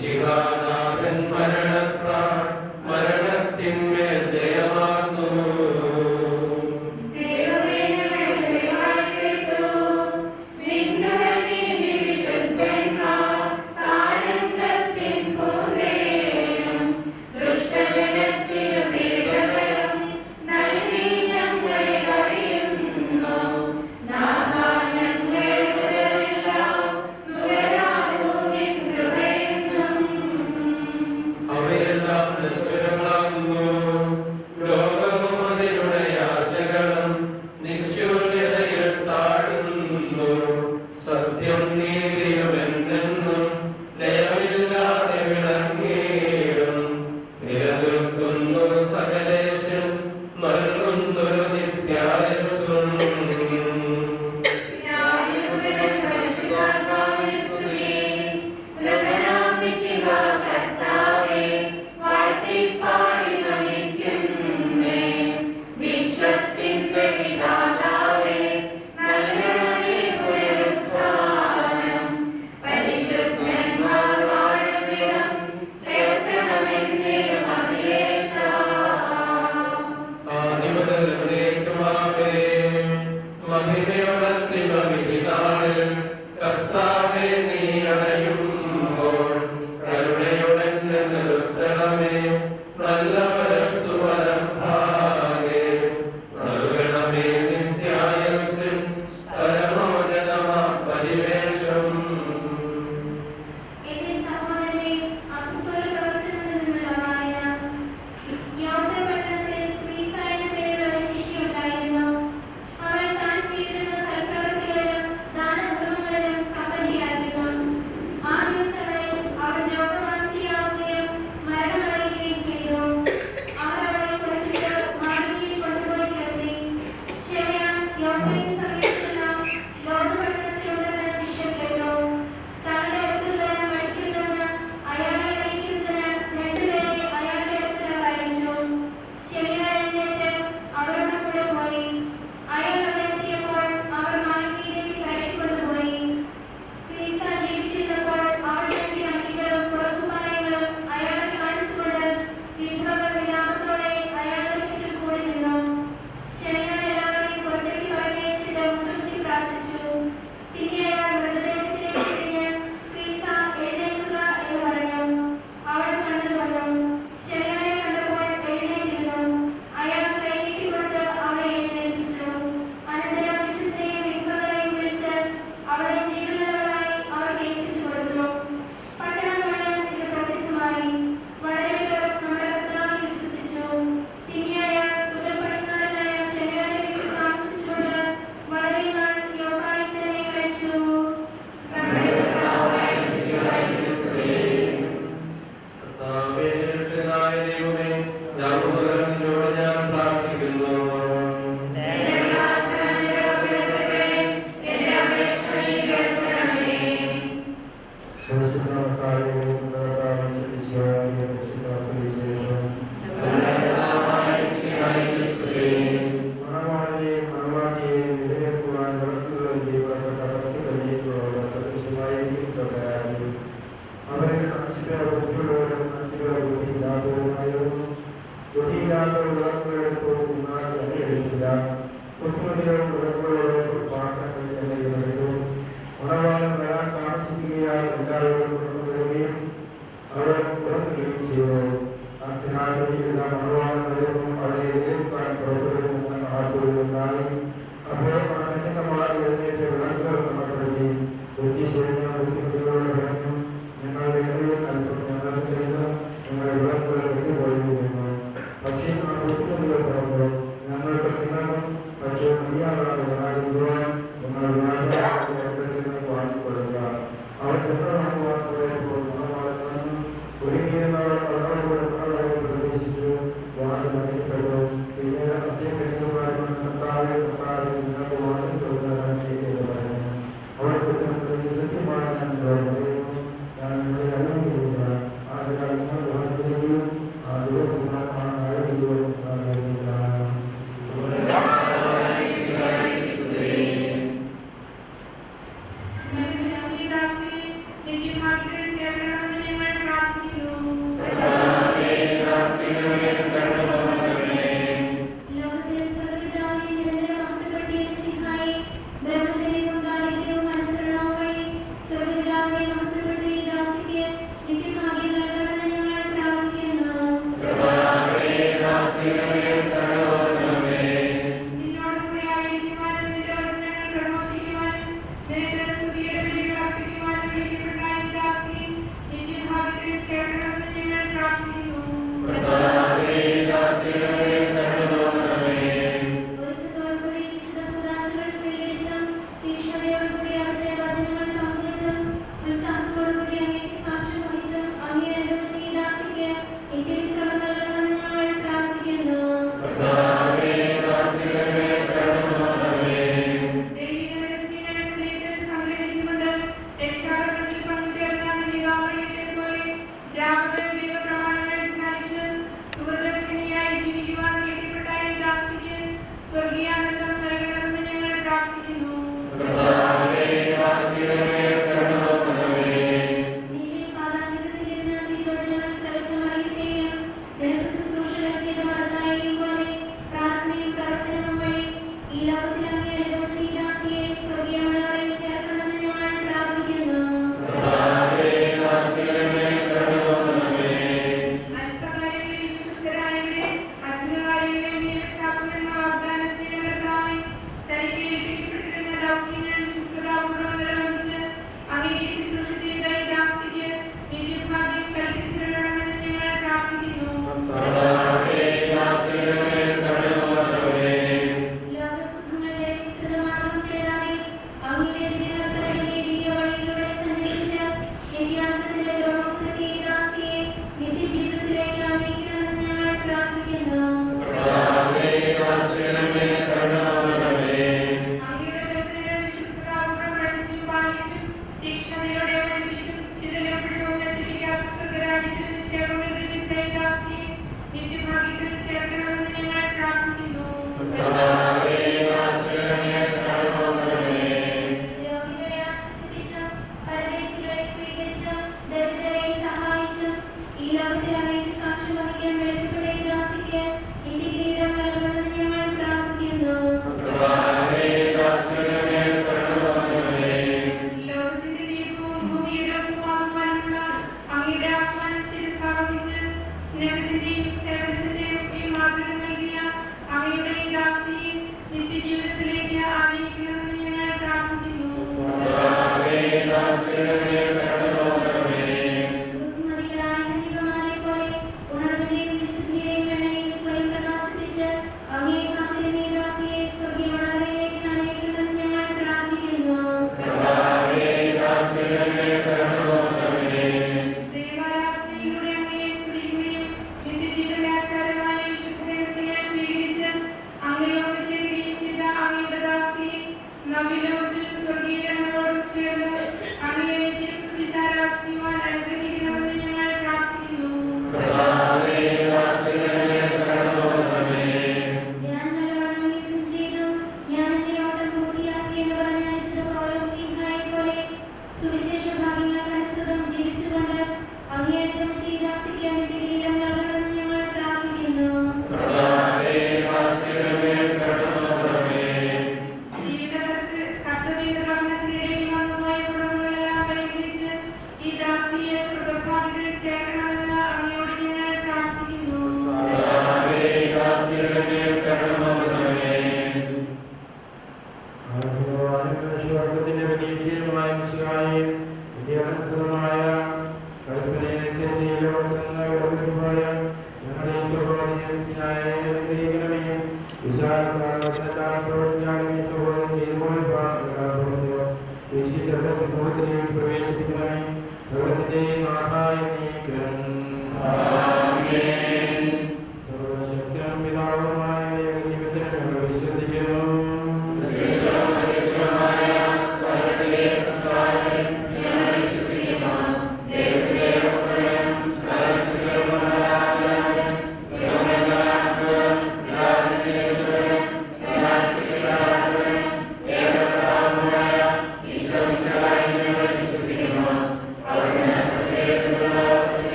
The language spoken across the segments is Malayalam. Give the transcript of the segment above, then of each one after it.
Gracias.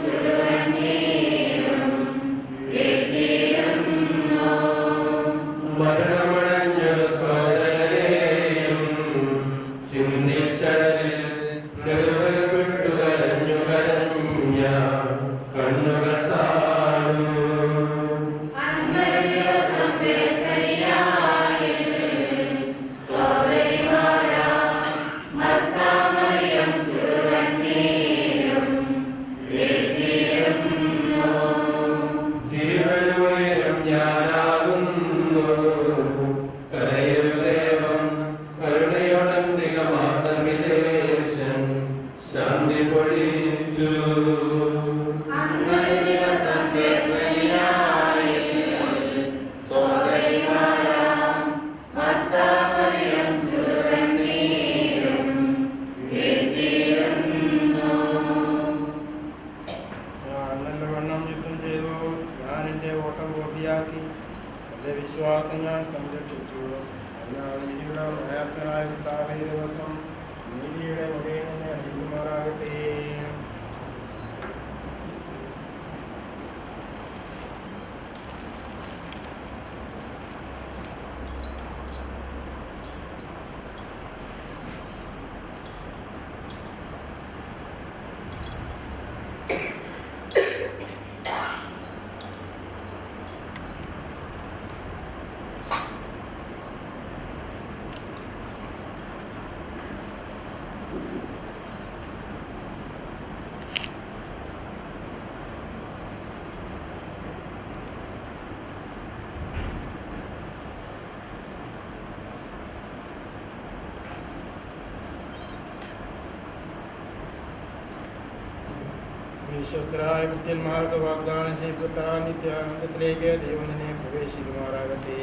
Children വിശ്വസ്തരായ ഭക്തന്മാർക്ക് വാഗ്ദാനം ചെയ്യപ്പെട്ട നിത്യാനന്ദത്തിലേക്ക് ദൈവം നിന്നെ പ്രവേശിക്കുമാറാകട്ടെ.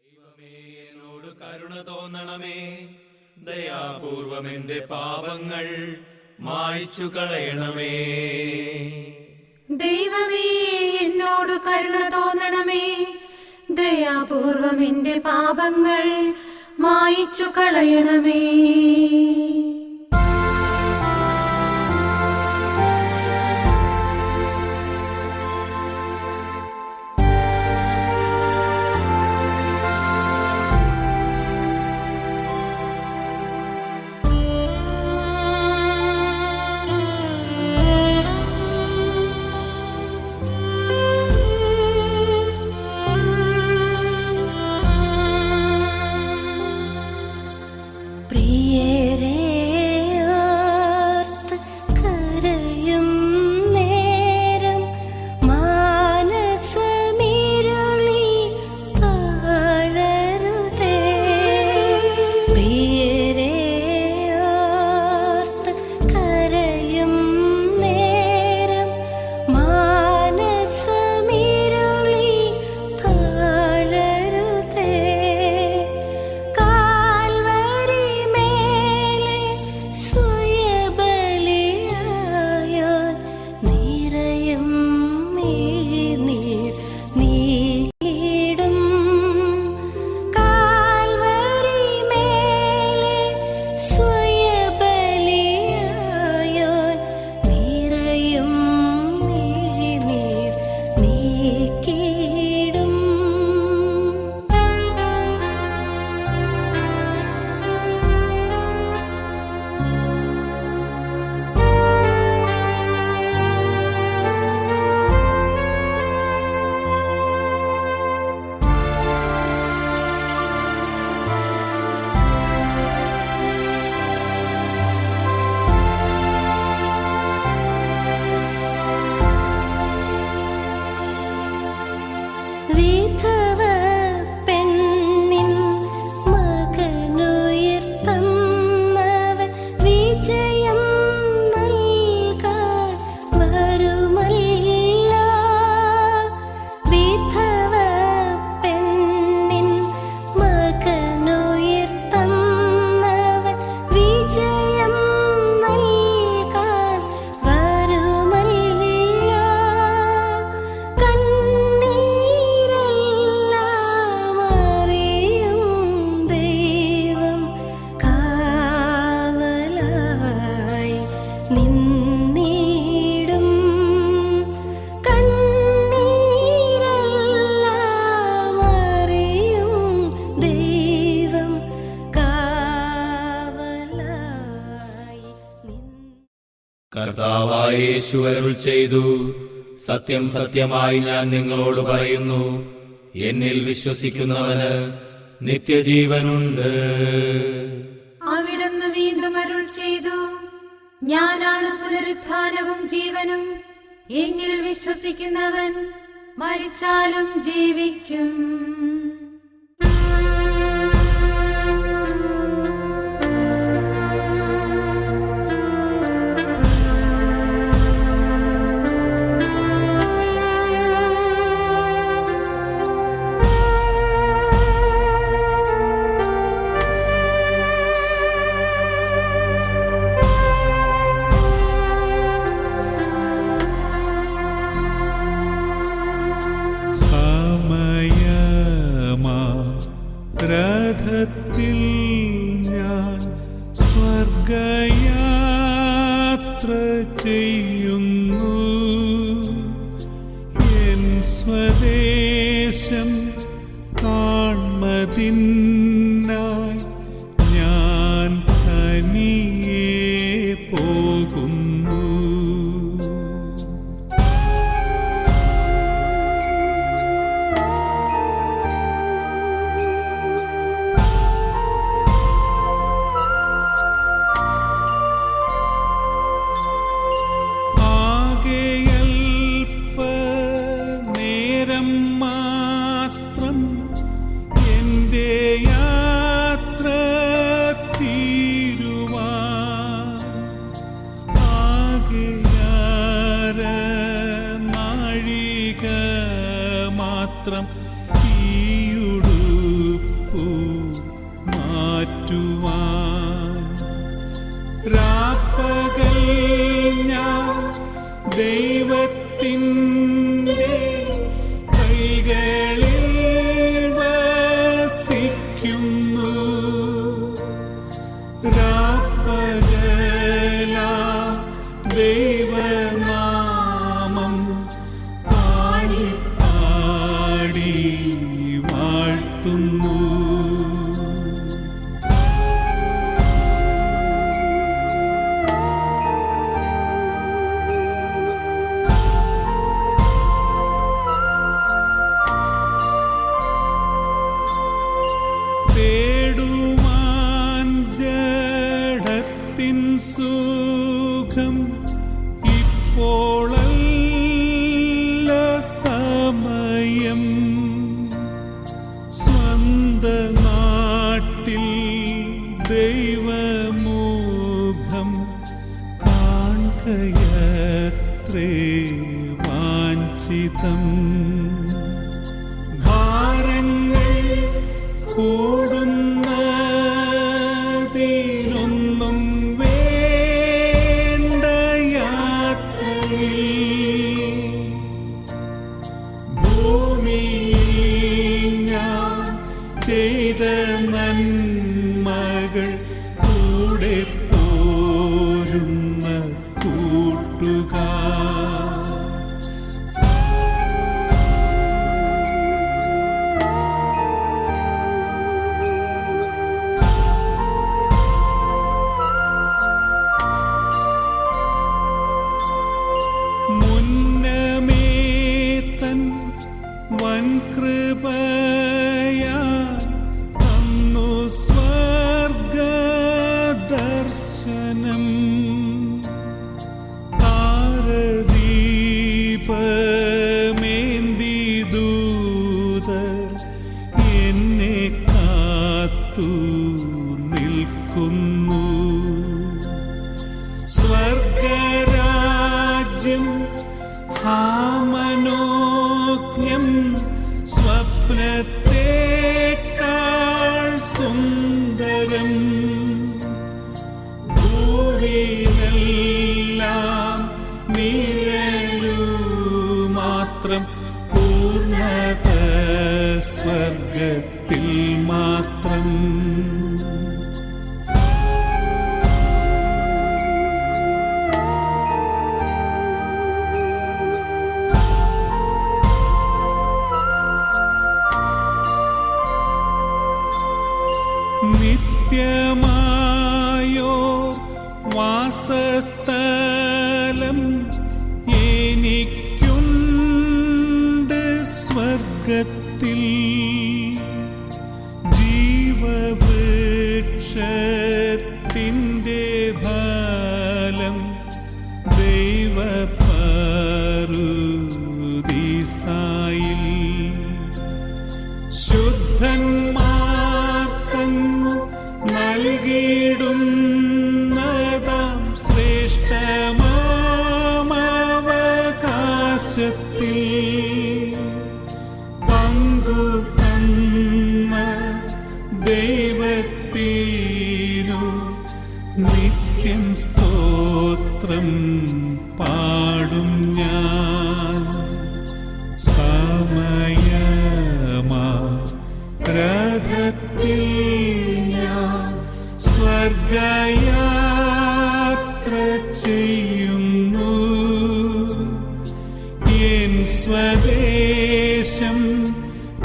ദൈവമേ, എന്നോട് കരുണ തോന്നണമേ. ദയാപൂർവം എന്റെ പാപങ്ങൾ മായ്ച്ചു കളയണമേ. ദൈവമേ, എന്നോട് കരുണ തോന്നണമേ. ദയാപൂർവം എന്റെ പാപങ്ങൾ മായ്ച്ചു കളയണമേ. കർത്താവായ യേശു അരുൾ ചെയ്തു, സത്യം സത്യമായി ഞാൻ നിങ്ങളോട് പറയുന്നു, എന്നിൽ വിശ്വസിക്കുന്നവന് നിത്യജീവനുണ്ട്. അവിടുന്ന് വീണ്ടും അരുൾ ചെയ്തു, ഞാനാണ് പുനരുത്ഥാനവും ജീവനും. എന്നിൽ വിശ്വസിക്കുന്നവൻ മരിച്ചാലും ജീവിക്കും. രഥത്തിൽ ഞാൻ സ്വർഗയാത്ര ചെയ്യുന്നു. എൻ സ്വദേശം കാൺമതിനായി ഞാൻ തനിയെ പോകുന്നു. മാത്രം ഈയുടുപ്പു മാറ്റുവാൻ രാപ്പകൽ ഞാൻ ദൈവത്തിൻ്റെ കൈകളിൽ വസിക്കുന്നു. രാപ്പകലാം ദൈവനാമം പാടി പാടി വാഴ്ത്തുന്നു. തേടുവാൻ ജഡത്തിൻ സുഖം ഇപ്പോഴല്ല സമയം. സ്വന്ത നാട്ടിൽ ദൈവമുഖം കാൺകയത്രേ വാഞ്ചിതം. ഭാരങ്ങൾ കൂടുന്നതിനൊന്നും വേണ്ട യാത്രയിൽ ഭൂമിയിൽ ഞാൻ ചെയ്ത നന്മകൾ കൂടെ പോരുന്ന കൂട്ടുകാർ. മുന്നമേ തൻ വൻകൃപയാ തന്നു സ്വർഗദർശനം. താരദീപമേന്തി ദൂതർ എന്നെ കാത്തു നിൽക്കുന്നു. സ്വർഗരാജ്യം ഹാമനോജ്ഞം സ്വപ്നത്തേക്കാൾ സുന്ദരം. ഭൂവിലെല്ലാം നിഴലു മാത്രം പൂർണ്ണത സ്വർഗത്തിൽ മാത്രം. നിത്യമായോ വാസസ്ഥലം എനിക്കുണ്ട് സ്വർഗത്തിൽ. ജീവവൃക്ഷത്തിൻ്റെ ഫലം ദൈവപറുദീസായിൽ. ശുദ്ധന്മാർക്കങ്ങു നൽകിയിടുന്നതാം ശ്രേഷ്ഠമാമവകാശത്തിൽ പങ്കു തന്ന ദൈവത്തിനു നിത്യം സ്തോത്രം പാടും ഞാൻ. സമയമാ രഥത്തിൽ ഞാൻ സ്വർഗയാത്ര ചെയ്യുന്നു. എൻ സ്വദേശം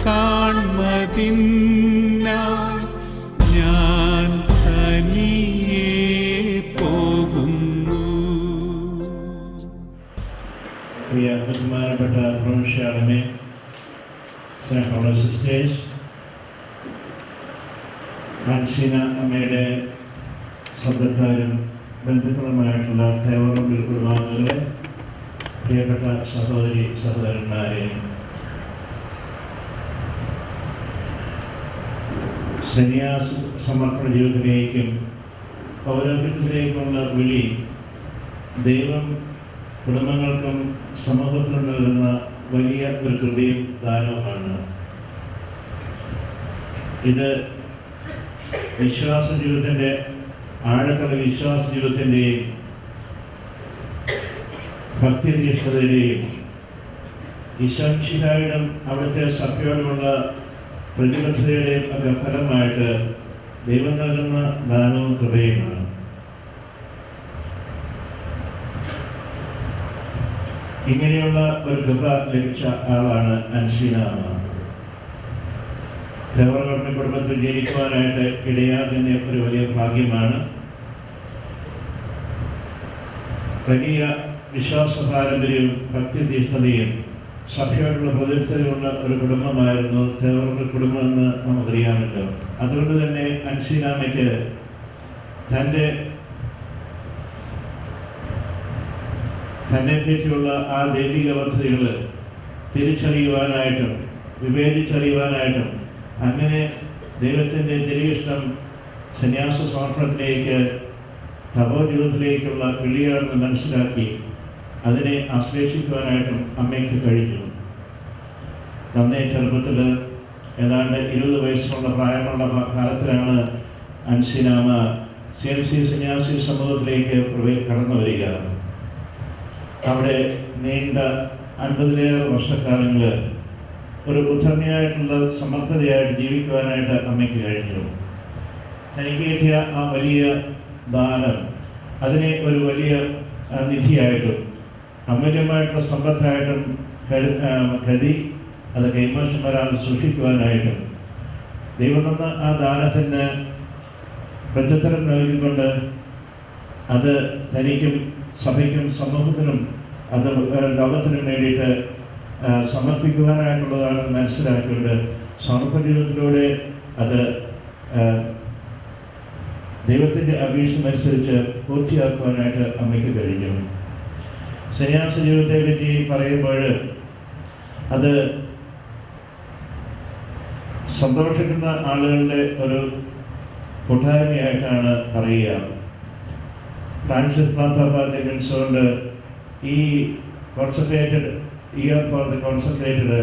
കാൺമതിനായി ഞാൻ തനിയെ പോകുന്നു. പ്രിയ ബഹുമാനപ്പെട്ട പ്രൊവിൻഷ്യാളമേ, സ്നേഹമുള്ള സിസ്റ്റേഴ്സ്, ആൻസീന അമ്മയുടെ ശബ്ദക്കാരും ബന്ധുക്കളുമായിട്ടുള്ള ദേവറമ്പിൽ കുടുംബാംഗങ്ങളെ, പ്രിയപ്പെട്ട സഹോദരി സഹോദരന്മാരെ, സന്യാസ സമർപ്പണ ജീവിതത്തിലേക്കും പൗരോഹിത്യത്തിലേക്കുള്ള വിളി ദൈവം കുടുംബങ്ങൾക്കും സമൂഹത്തിനും നൽകുന്ന വലിയ ഒരു കൃപയും ദാനവുമാണ്. ഇത് വിശ്വാസ ജീവിതത്തിൻ്റെ ആഴത്തുള്ള വിശ്വാസ ജീവിതത്തിൻ്റെയും ഭക്തിനിഷ്ഠതയുടെയും ഈശോമിശിഹായുടെ അവിടുത്തെ സഭയോടുമുള്ള പ്രതിബദ്ധതയുടെയും ഒക്കെ ഫലമായിട്ട് ദൈവം നൽകുന്ന ദാനവും കൃപയുമാണ്. ഇങ്ങനെയുള്ള ഒരു കൃപ ലഭിച്ച ആളാണ് അൻസീന അമ്മ. ദേവഗവൺമെന്റ് കുടുംബത്തിൽ ജനിക്കുവാനായിട്ട് ഇടയാകുന്ന ഒരു വലിയ ഭാഗ്യമാണ്. വലിയ വിശ്വാസ പാരമ്പര്യവും ഭക്തിതീഷ്ണതയും സഭയോടുള്ള പ്രതിബദ്ധതയുള്ള ഒരു കുടുംബമായിരുന്നു ദേവഗവൺമെന്റ് കുടുംബം എന്ന് നമുക്കറിയാമല്ലോ. അതുകൊണ്ട് തന്നെ അൻസീനാമ്മയ്ക്ക് തന്നെ പറ്റിയുള്ള ആ ദൈവിക പദ്ധതികൾ തിരിച്ചറിയുവാനായിട്ടും വിവേചിച്ചറിയുവാനായിട്ടും അങ്ങനെ ദൈവത്തിൻ്റെ തിരിയിഷ്ടം സന്യാസ സമർപ്പണത്തിലേക്ക് തപോജീവിതത്തിലേക്കുള്ള വിളിയാണെന്ന് മനസ്സിലാക്കി അതിനെ ആശ്ലേഷിക്കുവാനായിട്ടും അമ്മയ്ക്ക് കഴിഞ്ഞു. നന്നേ ചെറുപ്പത്തിൽ ഏതാണ്ട് 20 വയസ്സുള്ള പ്രായമുള്ള കാലത്തിലാണ് അൻസീനാമ്മ CMC സന്യാസി സമൂഹത്തിലേക്ക് കടന്നു വരിക. അവിടെ നീണ്ട 50-ലേറെ വർഷക്കാലങ്ങൾ ഒരു ഉദ്ധരണിയായിട്ടുള്ള സമർത്ഥതയായിട്ട് ജീവിക്കുവാനായിട്ട് അമ്മയ്ക്ക് കഴിഞ്ഞു. എനിക്ക് കിട്ടിയ ആ വലിയ ദാനം അതിനെ ഒരു വലിയ നിധിയായിട്ടും അമൂല്യമായിട്ടുള്ള സമ്പത്തായിട്ടും കരുതി അത് കൈമോശം വരാതെ സൂക്ഷിക്കുവാനായിട്ടും ദൈവം തന്ന ആ ദാനത്തിന് പ്രത്യുത്തരം നൽകിക്കൊണ്ട് അത് തനിക്കും സഭയ്ക്കും സമൂഹത്തിനും അത് ലോകത്തിനും വേണ്ടിയിട്ട് സമർപ്പിക്കുവാനായിട്ടുള്ളതാണ് മനസ്സിലാക്കിക്കൊണ്ട് സമർപ്പണ ജീവിതത്തിലൂടെ അത് ദൈവത്തിൻ്റെ അഭീഷ്ടമനുസരിച്ച് പൂർത്തിയാക്കുവാനായിട്ട് അമ്മയ്ക്ക് കഴിഞ്ഞു. സന്യാസ ജീവിതത്തെ പറ്റി പറയുമ്പോൾ അത് സന്തോഷിക്കുന്ന ആളുകളുടെ ഒരു കൂട്ടായ്മയായിട്ടാണ് പറയുക. ഫ്രാൻസിസ് മാർപ്പാപ്പ തിരുമനസ്സുകൊണ്ട് ഈ concentrated year for the concentrated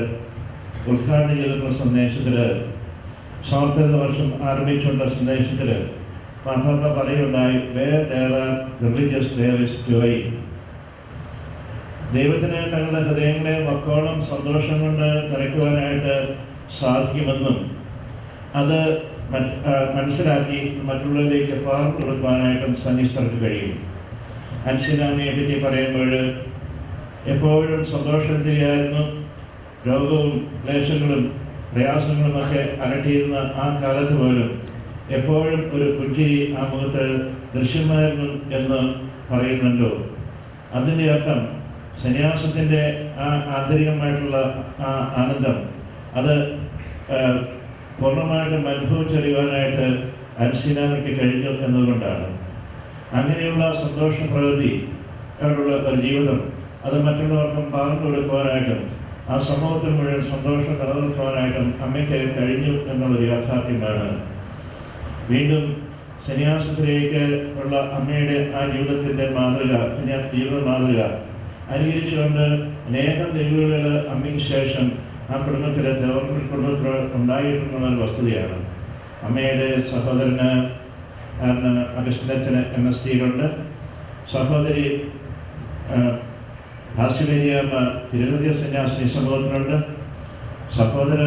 ഉദ്ഘാടനം ചെയ്തിട്ടുള്ള സന്ദേശത്തിൽ സമർപ്പിത വർഷം ആരംഭിച്ചുള്ള സന്ദേശത്തിൽ മാർപ്പാപ്പ പറയുണ്ടായി, where there are religious there is joy. ദൈവത്തിന് തങ്ങളുടെ ഹൃദയങ്ങളെ വക്കോളം സന്തോഷം കൊണ്ട് നിറയ്ക്കുവാനായിട്ട് സാധിക്കുമെന്നും അത് മനസ്സിലാക്കി മറ്റുള്ളവരിലേക്ക് പകർന്നു കൊടുക്കുവാനായിട്ടും സന്യസ്തർക്ക് കഴിയും. അൻസീനാമ്മയെ പറ്റി പറയുമ്പോൾ എപ്പോഴും സന്തോഷത്തിലായിരുന്നു. രോഗവും ക്ലേശങ്ങളും പ്രയാസങ്ങളുമൊക്കെ അലട്ടിയിരുന്ന ആ കാലത്ത് പോലും എപ്പോഴും ഒരു പുഞ്ചിരി ആ മുഖത്ത് ദൃശ്യമായിരുന്നു എന്ന് പറയുന്നുണ്ടോ. അതിൻ്റെ അർത്ഥം സന്യാസത്തിൻ്റെ ആ ആന്തരികമായിട്ടുള്ള ആ ആനന്ദം അത് പൂർണ്ണമായിട്ടും അനുഭവിച്ചറിയുവാനായിട്ട് അൻസീനാമ്മയ്ക്ക് കഴിഞ്ഞു എന്നതുകൊണ്ടാണ്. അങ്ങനെയുള്ള സന്തോഷ പ്രകൃതി അവരുള്ള ഒരു ജീവിതം അത് മറ്റുള്ളവർക്കും പകർന്നു കൊടുക്കുവാനായിട്ടും ആ സമൂഹത്തിൽ മുഴുവൻ സന്തോഷം നിലനിർത്തുവാനായിട്ടും അമ്മയ്ക്ക് കഴിഞ്ഞു എന്നുള്ളൊരു യാഥാർത്ഥ്യമാണ്. വീണ്ടും സന്യാസത്തിലേക്ക് ഉള്ള അമ്മയുടെ ആ ജീവിതത്തിൻ്റെ മാതൃക, സന്യാസ ജീവിത മാതൃക അനുകരിച്ചുകൊണ്ട് അനേകം തെളിവുകൾ അമ്മയ്ക്ക് ശേഷം ആ കുടുംബത്തിലെ കുടുംബത്തിൽ ഉണ്ടായിട്ടുണ്ടെന്നൊരു വസ്തുതയാണ്. അമ്മയുടെ സഹോദരന് അഗസ്റ്റിനച്ചന് MSD-യിലുണ്ട്. സഹോദരി ആസ്ട്രേലിയമ്മ തിരുവനന്തപുര സന്യാസി സമൂഹത്തിലുണ്ട്. സഹോദര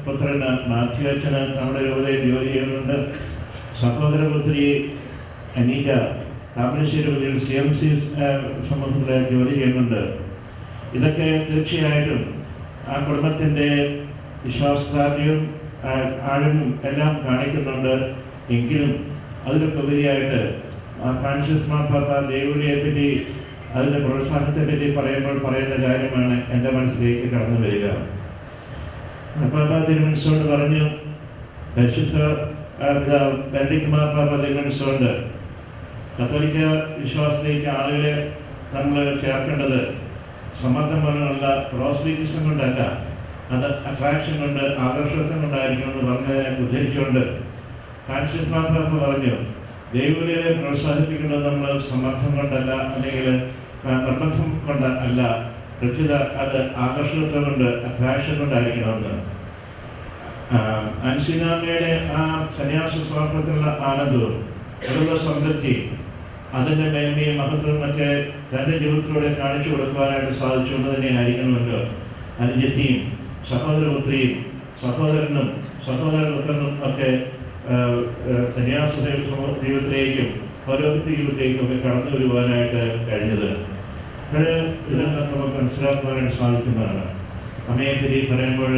പുത്രന് മാത്യു അച്ഛന് നമ്മുടെ രൂപതയിൽ ജോലി ചെയ്യുന്നുണ്ട്. സഹോദരപുത്രി അനീജ താമരശ്ശേരി CMC സമൂഹത്തിൽ ജോലി ചെയ്യുന്നുണ്ട്. ഇതൊക്കെ തീർച്ചയായിട്ടും ആ കുടുംബത്തിൻ്റെ വിശ്വാസധാർമ്മികവും ആഴവും എല്ലാം കാണിക്കുന്നുണ്ട്. എങ്കിലും അതിലുപരിയായിട്ട് ഫ്രാൻസിസ് മാർപ്പാപ്പ ദൈവവിളിയെ പറ്റി അതിൻ്റെ പ്രോത്സാഹനത്തെ പറ്റി പറയുമ്പോൾ പറയുന്ന കാര്യമാണ് എൻ്റെ മനസ്സിലേക്ക് കടന്നു വരിക. മാർപ്പാപ്പ തിരുമനസ്സുകൊണ്ട് പറഞ്ഞു, പരിശുദ്ധ ബെനഡിക്ട് മാർപ്പാപ്പ തിരുമനസ്സുകൊണ്ട് കത്തോലിക്ക വിശ്വാസത്തിലേക്ക് ആളുകളെ നമ്മൾ ചേർക്കേണ്ടത് സമ്മർദ്ദം പോലുള്ള പ്രോസ്ലിറ്റിസം കൊണ്ടല്ല, അത് അട്രാക്ഷൻ കൊണ്ട് ആകർഷത്വം കൊണ്ടായിരിക്കുമെന്ന് പറഞ്ഞതിനെ ഉദ്ധരിച്ചുകൊണ്ട് ഫ്രാൻസിസ് മാർപ്പാപ്പ പറഞ്ഞു, ദൈവവിളിയെ പ്രോത്സാഹിപ്പിക്കുന്നത് നമ്മൾ സമ്മർദ്ദം കൊണ്ടല്ല, അല്ലെങ്കിൽ നിർബന്ധം കൊണ്ട് അല്ല, പ്രത്യേക അത് ആകർഷണത്തെ കൊണ്ട് അട്രാക്ഷൻ കൊണ്ടായിരിക്കണമെന്ന്. അൻസിനാമ്മയുടെ ആ സന്യാസ സ്വാർത്ഥത്തിലുള്ള ആനന്ദവും അതിലുള്ള സംതൃപ്തി, അതിൻ്റെ മേന്മയും മഹത്വവും ഒക്കെ തൻ്റെ ജീവിതത്തിലൂടെ കാണിച്ചു കൊടുക്കുവാനായിട്ട് സാധിച്ചുകൊണ്ട് തന്നെ ആയിരിക്കണമല്ലോ അനുജത്തിയും സഹോദരപുത്രിയും സഹോദരനും സഹോദരപുത്രനും ഒക്കെ സന്യാസ ജീവിതത്തിലേക്കും പൗരോഹിത്യ ജീവിതത്തിലേക്കും ഒക്കെ കടന്നു വരുവാനായിട്ട് കഴിഞ്ഞത്. ഇത് നമുക്ക് മനസ്സിലാക്കുവാനായിട്ട് സാധിക്കുന്നതാണ്. അമ്മയെപ്പറ്റി പറയുമ്പോൾ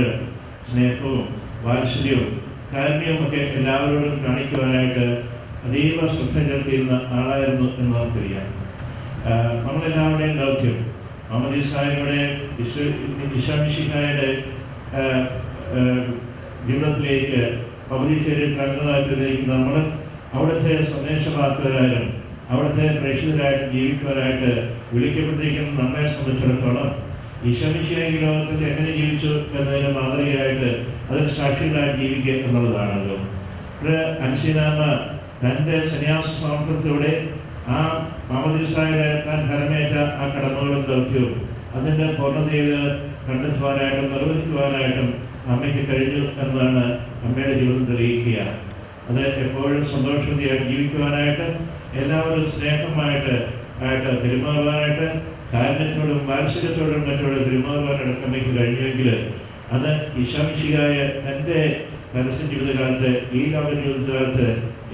സ്നേഹവും വാത്സല്യവും കാരുണ്യവും ഒക്കെ എല്ലാവരോടും കാണിക്കുവാനായിട്ട് അതീവ ശ്രദ്ധ ചെലുത്തിയിരുന്ന ആളായിരുന്നു എന്ന് നമുക്കറിയാം. നമ്മളെല്ലാവരുടെയും ദൗത്യം മുഹമ്മദ് ഈശാമിശിഹായുടെ ജീവിതത്തിലേക്ക് പകുതിച്ചേരി കടന്നതായിട്ട് നമ്മൾ അവിടുത്തെ സന്ദേശവാഹകരായും അവിടുത്തെ പ്രേക്ഷിതരായിട്ട് ജീവിക്കുവാനായിട്ട് വിളിക്കപ്പെട്ടിരിക്കുന്ന നമ്മെ സംബന്ധിച്ചിടത്തോളം ഈശോമിശിഹായ ലോകത്തിൽ എങ്ങനെ ജീവിച്ചു എന്നതിന് മാതൃകയായിട്ട് അതിന് സാക്ഷികളായി ജീവിക്കുക എന്നുള്ളതാണല്ലോ. അൻസിനാമ തൻ്റെ സന്യാസ സ്വാർത്ഥത്തിലൂടെ ആ മാമോദീസായുടെ താൻ ഫലമേറ്റ ആ കടമകളും ദൗത്യവും അതിൻ്റെ പൂർണ്ണതയിൽ കണ്ടെത്തുവാനായിട്ടും നിർവഹിക്കുവാനായിട്ടും അമ്മയ്ക്ക് കഴിഞ്ഞു എന്നാണ് അമ്മയുടെ ജീവിതം തെളിയിക്കുക. അത് എപ്പോഴും സന്തോഷവതിയായി ജീവിക്കുവാനായിട്ട് എല്ലാവരും സ്നേഹമായിട്ട് പെരുമാറുവാനായിട്ട് കാരുണ്യത്തോടും വാത്സല്യത്തോടും മറ്റോടും പെരുമാറുവാനായിട്ട് അമ്മയ്ക്ക് കഴിഞ്ഞുവെങ്കിൽ അത് ഈശോമിശിഹായ തൻ്റെ പരസ്യ ജീവിതകാലത്ത് ഈ ലോക ജീവിതകാലത്ത്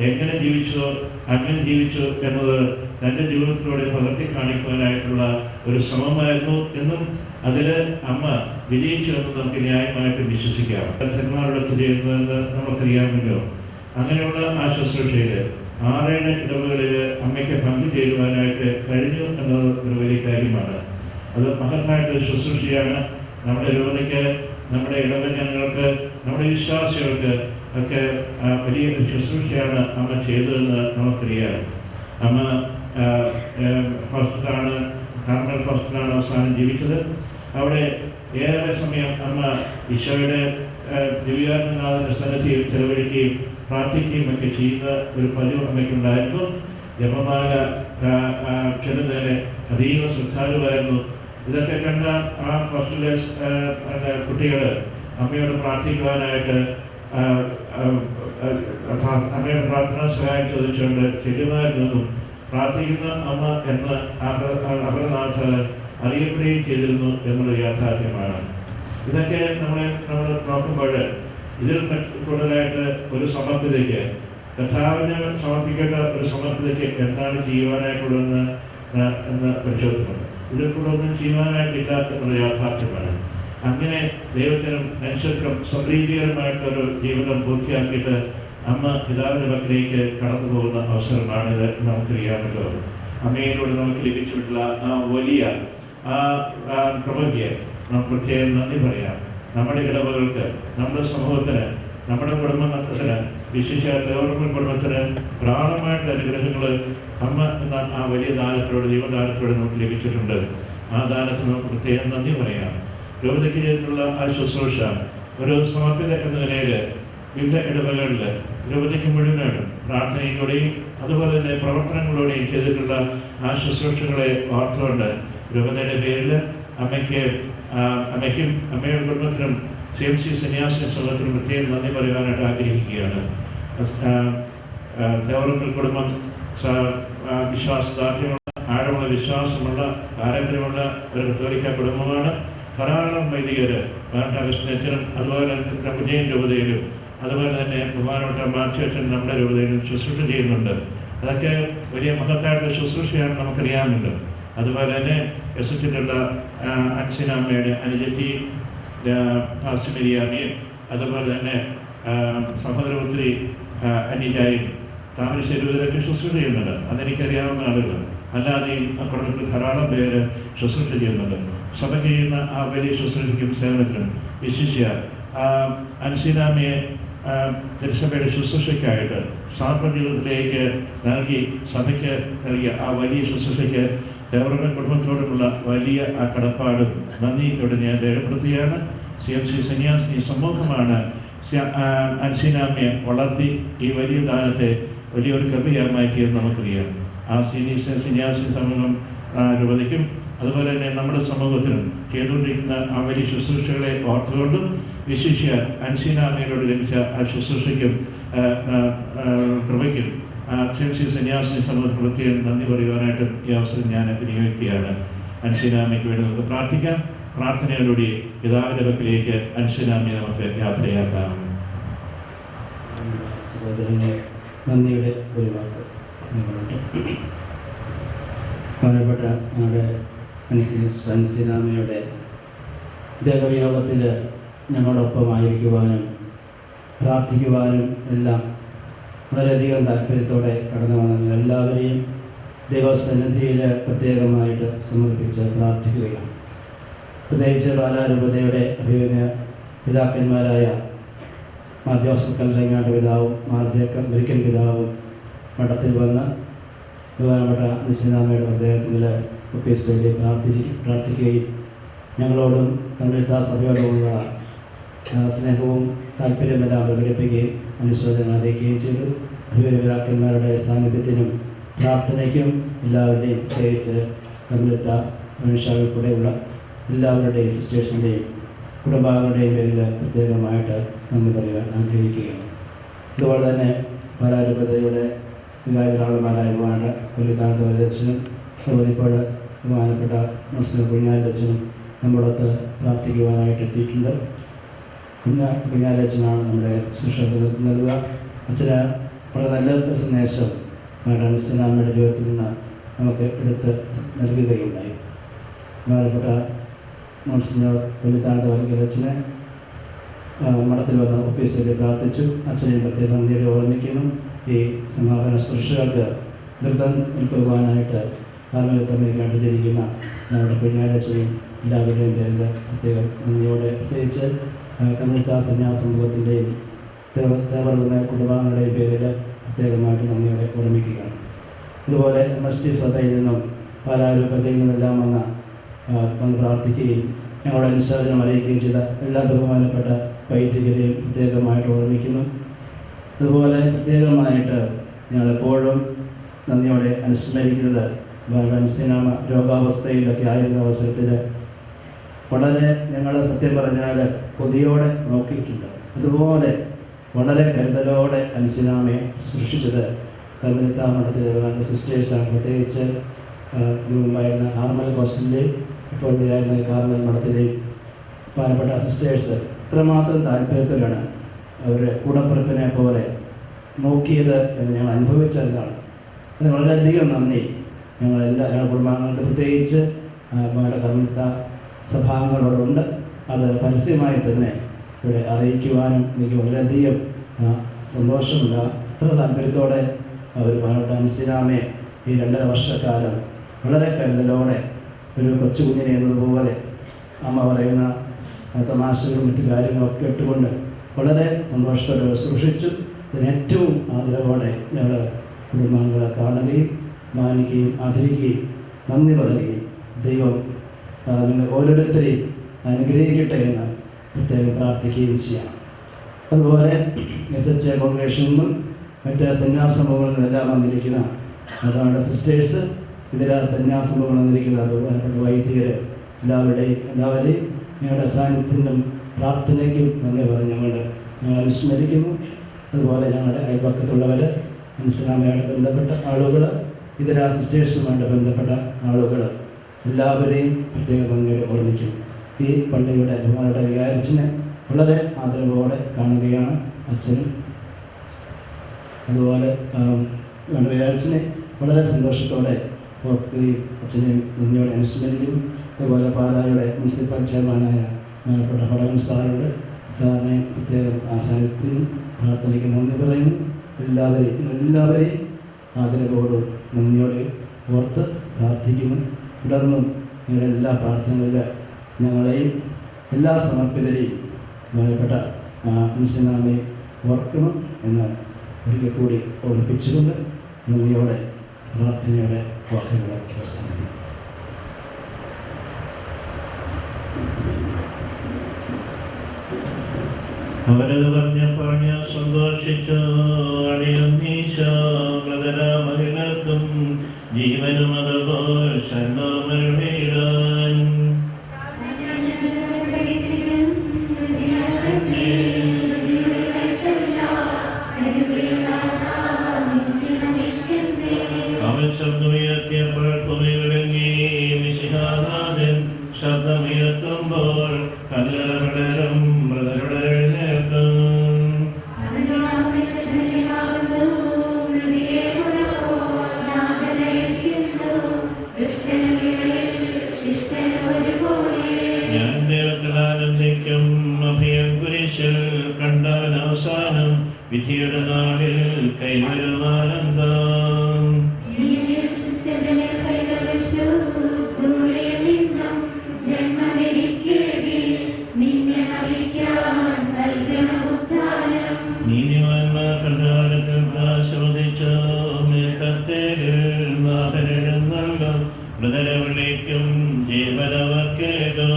എങ്ങനെ ജീവിച്ചോ അങ്ങനെ ജീവിച്ചു എന്നത് തൻ്റെ ജീവിതത്തിലൂടെ പകർത്തി കാണിക്കുവാനായിട്ടുള്ള ഒരു ശ്രമമായിരുന്നു എന്നും അതിൽ അമ്മ വിജയിച്ചു എന്ന് നമുക്ക് ന്യായമായിട്ട് വിശ്വസിക്കാം. ഭക്തന്മാരുടെ ചെയ്യുന്നതെന്ന് നമുക്കറിയാമല്ലോ. അങ്ങനെയുള്ള ആ ശുശ്രൂഷയിൽ 6 ഇടവുകളിൽ അമ്മയ്ക്ക് പങ്കുചേരുവാനായിട്ട് കഴിഞ്ഞു എന്നത് ഒരു വലിയ കാര്യമാണ്. അത് മഹത്തായിട്ടൊരു ശുശ്രൂഷയാണ്. നമ്മുടെ രൂപതയ്ക്ക്, നമ്മുടെ ഇടവജനങ്ങൾക്ക്, നമ്മുടെ വിശ്വാസികൾക്ക് ഒക്കെ വലിയ ശുശ്രൂഷയാണ് അമ്മ ചെയ്തതെന്ന് നമുക്കറിയാം. അമ്മ ഹോസ്പിറ്റലാണ്, കാർമൽ ഹോസ്പിറ്റലാണ് അവസാനം ജീവിച്ചത്. അവിടെ ഏറെ സമയം അമ്മ ഈശോയുടെ ദിവ്യാത്മനാഥന്റെ സന്നിധിയിൽ ചെലവഴിക്കുകയും പ്രാർത്ഥിക്കുകയും ഒക്കെ ചെയ്യുന്ന ഒരു പതിവ് അമ്മയ്ക്കുണ്ടായിരുന്നു. ജപമാല ചൊല്ലുന്നതിന് അതീവ ശ്രദ്ധാലുവായിരുന്നു. ഇതൊക്കെ കണ്ട ആ ഹോസ്റ്റലിലെ കുട്ടികൾ അമ്മയോട് പ്രാർത്ഥിക്കുവാനായിട്ട് അമ്മയുടെ പ്രാർത്ഥനാ സഹായം ചോദിച്ചുകൊണ്ട് ചെല്ലുമായിരുന്നതും പ്രാർത്ഥിക്കുന്ന അമ്മ എന്ന് അപരനാഥ അറിയപ്പെടുകയും ചെയ്തിരുന്നു എന്നുള്ള യാഥാർത്ഥ്യമാണ്. ഇതൊക്കെ നമ്മൾ നോക്കുമ്പോൾ ഇതിൽ കൂടുതലായിട്ട് ഒരു സമർപ്പിതയ്ക്ക്, കർത്താവിന് സമർപ്പിക്കേണ്ട ഒരു സമർപ്പിതയ്ക്ക് എന്താണ് ചെയ്യുവാനായിട്ടുള്ളതെന്ന് എന്ന് പരിശോധിക്കുന്നുണ്ട്. ഇതിൽ കൂടെ ഒന്നും ചെയ്യുവാനായിട്ടില്ല എന്നുള്ള യാഥാർത്ഥ്യമാണ്. അങ്ങനെ ദൈവത്തിനും മനുഷ്യർക്കും സംപ്രീതികരമായിട്ടൊരു ജീവിതം പൂർത്തിയാക്കിയിട്ട് അമ്മ പിതാവിൻ്റെ പക്കലേക്ക് കടന്നു പോകുന്ന അവസരമാണിത്. നമുക്കറിയാമല്ലോ. അമ്മയിലൂടെ നമുക്ക് ലഭിച്ചിട്ടുള്ള ആ വലിയ കൃപയ്ക്ക് നമുക്ക് പ്രത്യേകം നന്ദി പറയാം. നമ്മുടെ ഇടവകൾക്ക്, നമ്മുടെ സമൂഹത്തിന്, നമ്മുടെ കുടുംബത്തിന്, വിശേഷ ഗവൺമെന്റ് കുടുംബത്തിന് ധാരാളമായിട്ട് അനുഗ്രഹങ്ങൾ അമ്മ എന്ന ആ വലിയ ദാനത്തിലൂടെ, ജീവദാനത്തിലൂടെ നമുക്ക് ലഭിച്ചിട്ടുണ്ട്. ആ ദാനത്തിന് നമുക്ക് പ്രത്യേകം നന്ദി പറയാം. രൂപതയ്ക്ക് ചെയ്തിട്ടുള്ള ആ ശുശ്രൂഷ ഒരു സമർപ്പിത എന്ന നിലയിൽ വിവിധ ഇടവകളിൽ രൂപതയ്ക്ക് മുഴുവനായിട്ടും പ്രാർത്ഥനയിലൂടെയും അതുപോലെ തന്നെ പ്രവർത്തനങ്ങളിലൂടെയും ചെയ്തിട്ടുള്ള ആ ശുശ്രൂഷകളെ ഓർത്തുകൊണ്ട് രൂപതയുടെ പേരിൽ അമ്മയ്ക്കും അമ്മയുടെ കുടുംബത്തിനും CMC സന്യാസി സമൂഹത്തിനും പ്രത്യേകം നന്ദി പറയുവാനായിട്ട് ആഗ്രഹിക്കുകയാണ്. ദേവറക്കൽ കുടുംബം വിശ്വാസദാർഢ്യമുള്ള, ആഴമുള്ള വിശ്വാസമുള്ള, പാരമ്പര്യമുള്ള ഒരു കത്തോലിക്ക കുടുംബമാണ്. ധാരാളം വൈദികർ അഗസ്റ്റിനച്ചനും അതുപോലെ കുഞ്ഞയും രൂപതയിലും അതുപോലെ തന്നെ ബഹുമാനപ്പെട്ട മാർച്ചേച്ചൻ നമ്മുടെ രൂപതയിലും ശുശ്രൂഷ ചെയ്യുന്നുണ്ട്. അതൊക്കെ വലിയ മഹത്തായിട്ടുള്ള ശുശ്രൂഷയാണ്, നമുക്കറിയാമല്ലോ. അതുപോലെ തന്നെ എസിറ്റിലുള്ള അൻസിനാമ്മയുടെ അനുജത്തി ആസിമരിയാമിയും അതുപോലെ തന്നെ സഹോദരപുത്രി അനിജായും താമരശ്ശേരി രൂപതയിലൊക്കെ ശുശ്രൂഷ ചെയ്യുന്നുണ്ട്. അതെനിക്കറിയാവുന്ന ആളുകൾ. അല്ലാതെയും ആ കുടുംബത്തിൽ ധാരാളം പേര് ശുശ്രൂഷ ചെയ്യുന്നുണ്ട്. സഭ ചെയ്യുന്ന ആ വലിയ ശുശ്രൂഷയ്ക്കും സേവനത്തിനും വിശിഷ്യ അൻസിനാമ്മയെ തിരുസഭയുടെ ശുശ്രൂഷയ്ക്കായിട്ട് സമർപ്പണ ജീവിതത്തിലേക്ക് നൽകി സഭയ്ക്ക് നൽകിയ ആ വലിയ ശുശ്രൂഷയ്ക്ക് ദേവറക്കൽ കുടുംബത്തോടുമുള്ള വലിയ ആ കടപ്പാടും നന്ദിയോടെ ഞാൻ രേഖപ്പെടുത്തുകയാണ്. CMC സന്യാസിനി സമൂഹമാണ് അൻസിനാമ്മയെ വളർത്തി ഈ വലിയ ദാനത്തെ വലിയൊരു കൃപയായി മാറ്റിയെന്ന് നമുക്കറിയാം. ആ സന്യാസി സമൂഹം രൂപതയ്ക്കും അതുപോലെ തന്നെ നമ്മുടെ സമൂഹത്തിനും ചെയ്തുകൊണ്ടിരിക്കുന്ന ആ വലിയ ശുശ്രൂഷകളെ ഓർത്തുകൊണ്ടും വിശിഷ്യ അൻസീനാമയോട് ലഭിച്ച ആ ശുശ്രൂഷയ്ക്കും കൃപയ്ക്കും സെൻസി സന്യാസിനി സമൂഹത്തിന് പ്രത്യേകം നന്ദി പറയുവാനായിട്ടും ഈ അവസരം ഞാൻ വിനിയോഗിക്കുകയാണ്. അൻസീനാമയ്ക്ക് വേണ്ടി നമുക്ക് പ്രാർത്ഥിക്കാം. പ്രാർത്ഥനയോടുകൂടി പിതാവിന്റെ പക്കലേക്ക് അൻസീനാമയെ നമുക്ക് യാത്രയാക്കാം. സഹോദരങ്ങളെ, നന്ദിയുടെ ഒരു വാക്ക് ബഹുമാനപ്പെട്ട ഞങ്ങളുടെ അൻസീനാമയുടെ ദേവയോഗത്തിൽ ഞങ്ങളോടൊപ്പമായിരിക്കുവാനും പ്രാർത്ഥിക്കുവാനും എല്ലാം വളരെയധികം താല്പര്യത്തോടെ കടന്നു വന്ന എല്ലാവരെയും ദൈവസന്നിധിയിൽ പ്രത്യേകമായിട്ട് സമർപ്പിച്ച് പ്രാർത്ഥിക്കുകയാണ്. പ്രത്യേകിച്ച് പാലാരൂപതയുടെ അഭിമന്യ പിതാക്കന്മാരായ മാർ ജോസഫ് കല്ലറങ്ങാട്ട് പിതാവും മാർ ജേക്കബ് മെരിക്കൻ പിതാവും മഠത്തിൽ വന്ന് ബഹുമാനപ്പെട്ട അൻസീനാമയുടെ അദ്ദേഹത്തിൽ ഒപ്പീസ് വേണ്ടി പ്രാർത്ഥിക്കുകയും ഞങ്ങളോടും കമ്മ്യൂണിറ്റി സഭയോടുമുള്ള സ്നേഹവും താല്പര്യമെല്ലാം പ്രകടിപ്പിക്കുകയും അനുശോചനം അറിയിക്കുകയും ചെയ്തു. അഭിമന്യപിതാക്കന്മാരുടെ സാന്നിധ്യത്തിനും പ്രാർത്ഥനയ്ക്കും എല്ലാവരുടെയും പ്രത്യേകിച്ച് കമ്മ്യൂണിറ്റി മനുഷ്യ ഉൾപ്പെടെയുള്ള എല്ലാവരുടെയും സിസ്റ്റേഴ്സിൻ്റെയും കുടുംബാംഗങ്ങളുടെയും പേരിൽ പ്രത്യേകമായിട്ട് നന്ദി പറയാൻ ആഗ്രഹിക്കുകയാണ്. അതുപോലെ തന്നെ പാലാരൂപതയുടെ വികാരികളാളുമാരായ ബഹുമാനപ്പെട്ട കൊല്ലിത്താനത്ത് അച്ഛനും അതുപോലെ ഇപ്പോൾ ബഹുമാനപ്പെട്ട മുസ്ലിം കുഞ്ഞാലച്ഛനും നമ്മളൊത്ത് പ്രാർത്ഥിക്കുവാനായിട്ട് എത്തിയിട്ടുണ്ട്. കുഞ്ഞാലച്ഛനാണ് നമ്മുടെ ശുശ്രൂഷ നൽകുക. അച്ഛന് വളരെ നല്ല സന്ദേശം അൻസീനാമയുടെ ജീവിതത്തിൽ നിന്ന് നമുക്ക് എടുത്ത് നൽകുകയുണ്ടായി. ബഹുമാനപ്പെട്ട മോൺസിഞ്ഞോർ കൊല്ലിത്താനത്ത് വർഗീയച്ഛനെ മഠത്തിൽ വന്ന് ഒപ്പീസ് വേണ്ടി പ്രാർത്ഥിച്ചു. അച്ഛനെയും പ്രത്യേക നന്ദിയോടെ ഓർമ്മിക്കുന്നു. ഈ സമാപന ശുശ്രൂഷകൾക്ക് നൃത്തം ഉൾപ്പെടുവാനായിട്ട് കാർമ്മികത്വം കണ്ടുതിരിക്കുന്ന നമ്മുടെ കുഞ്ഞാലച്ഛനെയും എല്ലാവരുടെയും പേരിൽ പ്രത്യേകം നന്ദിയോടെ, പ്രത്യേകിച്ച് കമ്മ്യൂണിറ്റി സന്യാസ സമൂഹത്തിൻ്റെയും തേവർന്ന കുടുംബാംഗങ്ങളുടെയും പേരിൽ പ്രത്യേകമായിട്ട് നന്ദിയോടെ ഓർമ്മിക്കുകയാണ്. അതുപോലെ MST സഭയിൽ നിന്നും പാലാരൂപതയിൽ നിന്നെല്ലാം വന്ന് പ്രാർത്ഥിക്കുകയും ഞങ്ങളുടെ അനുശോചനം അറിയിക്കുകയും ചെയ്ത എല്ലാ ബഹുമാനപ്പെട്ട വൈദികരെയും പ്രത്യേകമായിട്ട് ഓർമ്മിക്കുന്നു. അതുപോലെ പ്രത്യേകമായിട്ട് ഞങ്ങളെപ്പോഴും നന്ദിയോടെ അനുസ്മരിക്കുന്നത് അൻസീനാമ രോഗാവസ്ഥയിലൊക്കെ ആയിരുന്ന അവസരത്തിൽ വളരെ ഞങ്ങൾ സത്യം പറഞ്ഞാൽ കൊതിയോടെ നോക്കിയിട്ടുണ്ട്. അതുപോലെ വളരെ കരുതലോടെ അൻസീനാമയെ ശുശ്രൂഷിച്ചത് കമ്മ്യൂണിറ്റി മഠത്തിലെ സിസ്റ്റേഴ്സാണ്. പ്രത്യേകിച്ച് മുമ്പായിരുന്ന കാർമൽ കോസ്റ്റിൻ്റെയും ഇപ്പോൾ ആയിരുന്ന കാർമൽ മഠത്തിലെയും പാലപ്പെട്ട സിസ്റ്റേഴ്സ് ഇത്രമാത്രം താല്പര്യത്തിലാണ് അവർ കൂടപ്പിറപ്പിനെ പോലെ നോക്കിയത് എന്ന് ഞങ്ങൾ അനുഭവിച്ചതാണ്. അതിന് വളരെയധികം നന്ദി ഞങ്ങളുടെ കുടുംബാംഗങ്ങൾക്ക്, പ്രത്യേകിച്ച് ഞങ്ങളുടെ കമ്മ്യൂണിറ്റി സഭാംഗങ്ങളോടുണ്ട്. അത് പരസ്യമായി തന്നെ ഇവിടെ അറിയിക്കുവാനും എനിക്ക് വളരെയധികം സന്തോഷമുണ്ട്. അത്ര താല്പര്യത്തോടെ അവർ പാലപ്പെട്ട അൻസീനാമയെ ഈ 2.5 വർഷക്കാലം വളരെ കരുതലോടെ ഒരു കൊച്ചുകുഞ്ഞിനെ എന്നതുപോലെ അമ്മ പറയുന്ന തമാശകളും മറ്റു കാര്യങ്ങളൊക്കെ ഇട്ടുകൊണ്ട് വളരെ സന്തോഷത്തോടെ ശുശ്രൂഷിച്ചു. ഇതിനേറ്റവും ആദരവോടെ ഞങ്ങൾ കുടുംബാംഗങ്ങളെ കാണുകയും മാനിക്കുകയും ആദരിക്കുകയും നന്ദി പറയുകയും ദൈവം നിങ്ങൾ ഓരോരുത്തരെയും അനുഗ്രഹിക്കട്ടെ എന്ന് പ്രത്യേകം പ്രാർത്ഥിക്കുകയും ചെയ്യാം. അതുപോലെ SH കോൺഗ്രേഷനിൽ നിന്നും മറ്റ് സന്യാസമൂഹങ്ങളിൽ നിന്നെല്ലാം വന്നിരിക്കുന്ന നമ്മുടെ സിസ്റ്റേഴ്സ്, ഇതര സന്യാസമൂഹങ്ങൾ വന്നിരിക്കുന്ന ബഹുമാനപ്പെട്ട വൈദികർ എല്ലാവരെയും ഞങ്ങളുടെ സാന്നിധ്യത്തിനും പ്രാർത്ഥനയ്ക്കും നന്ദി പറഞ്ഞ് ഞങ്ങൾ അനുസ്മരിക്കുന്നു. അതുപോലെ ഞങ്ങളുടെ അയൽപക്കത്തുള്ളവർ, അൻസീനാമയായിട്ട് ബന്ധപ്പെട്ട ആളുകൾ, ഇതര സിസ്റ്റേഴ്സുമായിട്ട് ബന്ധപ്പെട്ട ആളുകൾ എല്ലാവരെയും പ്രത്യേക നന്ദിയോടെ ഓർമ്മിക്കും. ഈ പള്ളിയുടെ ബഹുമാനപ്പെട്ട വികാരിച്ചിനെ വളരെ ആദരവോടെ കാണുകയാണ് അച്ഛനും. അതുപോലെ വികാരിച്ചിനെ വളരെ സന്തോഷത്തോടെ ഓർക്കുകയും അച്ഛനെയും നന്ദിയോടെ അനുസ്മരിക്കും. അതുപോലെ പാലായുടെ മുനിസിപ്പൽ ചെയർമാനായ ബഹുമാനപ്പെട്ട പടവൻ സാറുണ്ട്. സാറിനെ പ്രത്യേകം സാന്നിധ്യത്തിനും പ്രാർത്ഥനയ്ക്ക് നന്ദി പറയുന്നു. എല്ലാവരെയും ആദരവോടും നന്ദിയോടെ ഓർത്ത് പ്രാർത്ഥിക്കുന്നു. തുടർന്നും നിങ്ങളുടെ എല്ലാ പ്രാർത്ഥനകളിൽ ഞങ്ങളെയും എല്ലാ സമർപ്പിതരെയും ബഹുമാനപ്പെട്ട അൻസീനാമയെ ഓർക്കണം എന്ന് ഒരിക്കൽ കൂടി ഓർമ്മിപ്പിച്ചുകൊണ്ട് നന്ദിയോടെ പ്രാർത്ഥനയോടെ വാക്കുകളെ അവസാനിപ്പിക്കും. അവരത് പറഞ്ഞ് സന്തോഷിച്ചു. അടിയുന്നീശോ മൃതരാ മഹിളർക്കും ജീവനും അതുപോൽ കല്ലറകളും മൃതരുടെ എഴുന്നേൽക്കും. ഞാൻ ദൈവത്തിൽ ആനന്ദിക്കും. അഭയം കുരിശിൽ കണ്ടവൻ അവസാനം വിധിയുടെ നാളിൽ കൈവരും ആനന്ദം. നീതിമാന്മാർ കണ്ടാലത്തിൽ പ്രകാശോദിച്ചു. മേഘത്തേരിൽ നാഥനെഴുന്നള്ളും. മൃതരെ വിളിക്കും, ജീവനവർക്കേകും.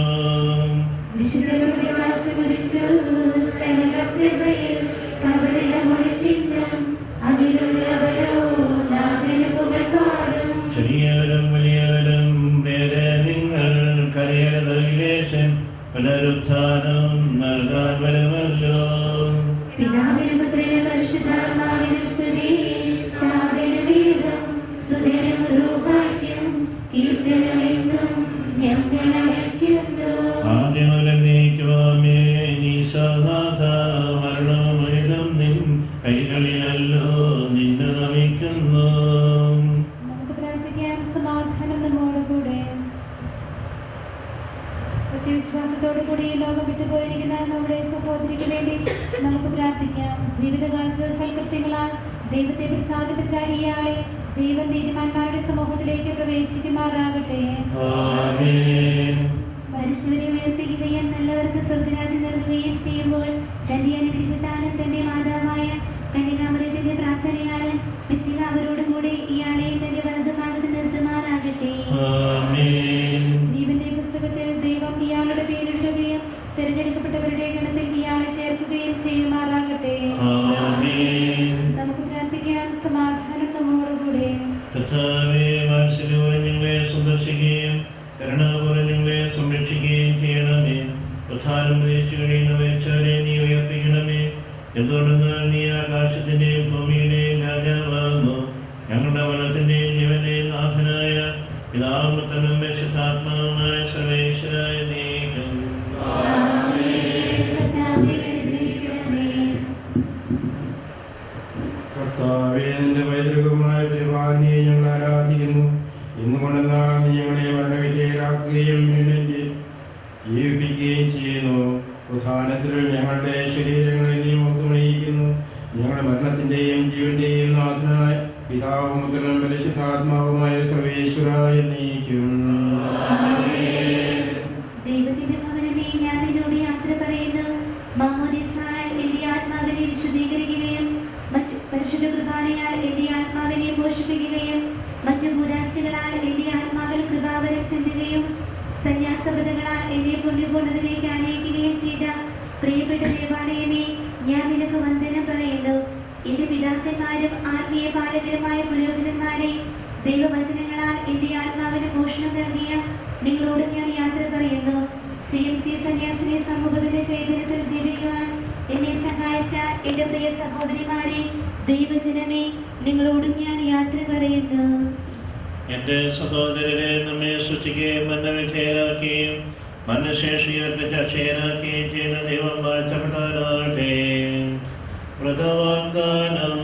ചെറിയവരും വലിയവരും പേരെ നിങ്ങൾ കരയരുതയിലേശൻ പുനരുത്ഥാനം നൽകാൻ വരുമല്ലോ. പിതാവിനും പുത്രനും പരിശുദ്ധാത്മാവിനും സ്തുതി. സുതനും രൂപായ്ക്കും കീർത്തനമെന്നും ഞങ്ങൾ വയ്ക്കുന്നു. ആദ്യമൂലം നീക്കുവാമേ നീശനാഥ, മരണമേതും നിൻ കൈകളിലല്ലോ നിന്നെ നമിക്കുന്നു. നമുക്ക് പ്രാർത്ഥിക്കാം. സമാധാനം നമ്മോടുകൂടെ. സത്യവിശ്വാസത്തോടു കൂടി ലോകം വിട്ടുപോയിരിക്കുന്ന നമ്മുടെ സഹോദരിക്ക് വേണ്ടി നമുക്ക് പ്രാർത്ഥിക്കാം. ജീവിതകാലത്ത് സൽകൃത്യങ്ങളാൽ ദൈവത്തെ പ്രസാദിപ്പിച്ച ഇയാളെ ദൈവം നീതിമാന്മാരുടെ സമൂഹത്തിലേക്ക് പ്രവേശിക്കുമാറാകട്ടെ. മരിച്ചവരെ ഉയർത്തുകയും നല്ലവർക്ക് സ്വർഗ്ഗരാജ്യം നൽകുകയും ചെയ്യുമ്പോൾ തന്റെ അനുഗ്രഹിതാനും തന്റെ മാതാവായ കന്യകാമറിയത്തിന്റെ പ്രാർത്ഥനയാലും മിശിഹ അവരോടും കൂടെ ഇയാളെ തന്റെ വലതുഭാഗത്ത് നിർത്തുമാറാകട്ടെ. ജീവന്റെ പുസ്തകത്തിൽ ദൈവം ഇയാളുടെ പേരെടുക്കുകയും തിരഞ്ഞെടുക്കപ്പെട്ടവരുടെ ഗണത്തിൽ ഇയാളെ ചേർക്കുകയും ചെയ്യുമാറാകട്ടെ. നമുക്ക് പ്രാർത്ഥിക്കാം. സമാധാനം നമ്മോടുകൂടെ. കർത്താവേ, വാത്സല്യത്തോടെ ഞങ്ങളെ സന്ദർശിക്കുകയും കരുണാപൂർവ്വം ഞങ്ങളെ സംരക്ഷിക്കുകയും ചെയ്യണമേ. പ്രധാനം പ്രതീക്ഷിച്ചു കഴിയുന്നവരെ നീ ഉയർപ്പിക്കണമേ. എന്തുകൊണ്ടെന്നാൽ നീ ആകാശത്തിന്റെയും ഭൂമിയുടെയും രാജാവാകുന്നു. ഞങ്ങളുടെ മനത്തിന്റെയും ജീവന്റെയും നാഥനായ പിതാവും പുത്രനും പരിശുദ്ധാത്മാവുമായ സർവേശ്വരായ നീക്കും. കർത്താവേ, നിന്റെ പൈതൃകമായ പരിപാലനയെ ഞങ്ങൾ ആരാധിക്കുന്നു. എന്നുകൊണ്ടെന്നാൽ നീ ഞങ്ങളെ മരണവിധേയരാക്കുകയും ജീവിപ്പിക്കുകയും ചെയ്യുന്നു. ഉത്ഥാനത്തിൽ ഞങ്ങളുടെ ശരീരങ്ങളെ നീ മുക്തമണിയിക്കുന്നു. ഞങ്ങളുടെ മരണത്തിന്റെയും ജീവന്റെയും നാഥനായ പിതാവും പുത്രനും പരിശുദ്ധാത്മാവുമായ സർവേശ്വരായ നീക്കും. ദൈവത്തിന്റെ ഭവനമേ, ഞാൻ നിന്നോട് യാത്ര പറയുന്നു. മാമോദീസായാൽ എന്റെ ആത്മാവിനെ വിശുദ്ധീകരിക്കുകയും മറ്റു പരിശുദ്ധ കുർബാനയാൽ എന്റെ ആത്മാവിനെ പോഷിപ്പിക്കുകയും മറ്റു ഭൂരാശികളാൽ എന്റെ ആത്മാവിൽ കൃപാവരം ചെന്നുകയും സന്യാസവ്രതങ്ങളാൽ എന്നെ പുണ്യപൂർണ്ണതയിലേക്ക് ആനയിക്കുകയും ചെയ്ത പ്രിയപ്പെട്ട ദേവാലയമേ, ഞാൻ നിനക്ക് വന്ദനം പറയുന്നു. എന്റെ പിതാക്കന്മാരും ആത്മീയ പാലകരമായ പുരോഹിതന്മാരെ ദൈവവചനങ്ങളാൽ എന്റെ ആത്മാവിന് പോഷണം നൽകിയ നിങ്ങളോട് ഞാൻ യാത്ര പറയുന്നു. CMC സന്യാസിനെ സമൂഹത്തിന്റെ ചൈതന്യത്തിൽ ജീവിക്കുവാൻ എന്നെ സഹായിച്ച എന്റെ പ്രിയ സഹോദരിമാരെ, ദൈവജനമേ, നിങ്ങളോടും ഞാൻ യാത്ര പറയുന്നു. എന്റെ സഹോദരരെ, നമ്മെ സൃഷ്ടിക്കുകയും മരണവിധേയരാക്കുകയും മരണശേഷിയർപ്പിച്ച് അക്ഷയരാക്കുകയും ചെയ്യുന്ന ദൈവം വാഴ്ത്തപ്പെടാനാകട്ടെ. വ്രതവാഗ്ദാനം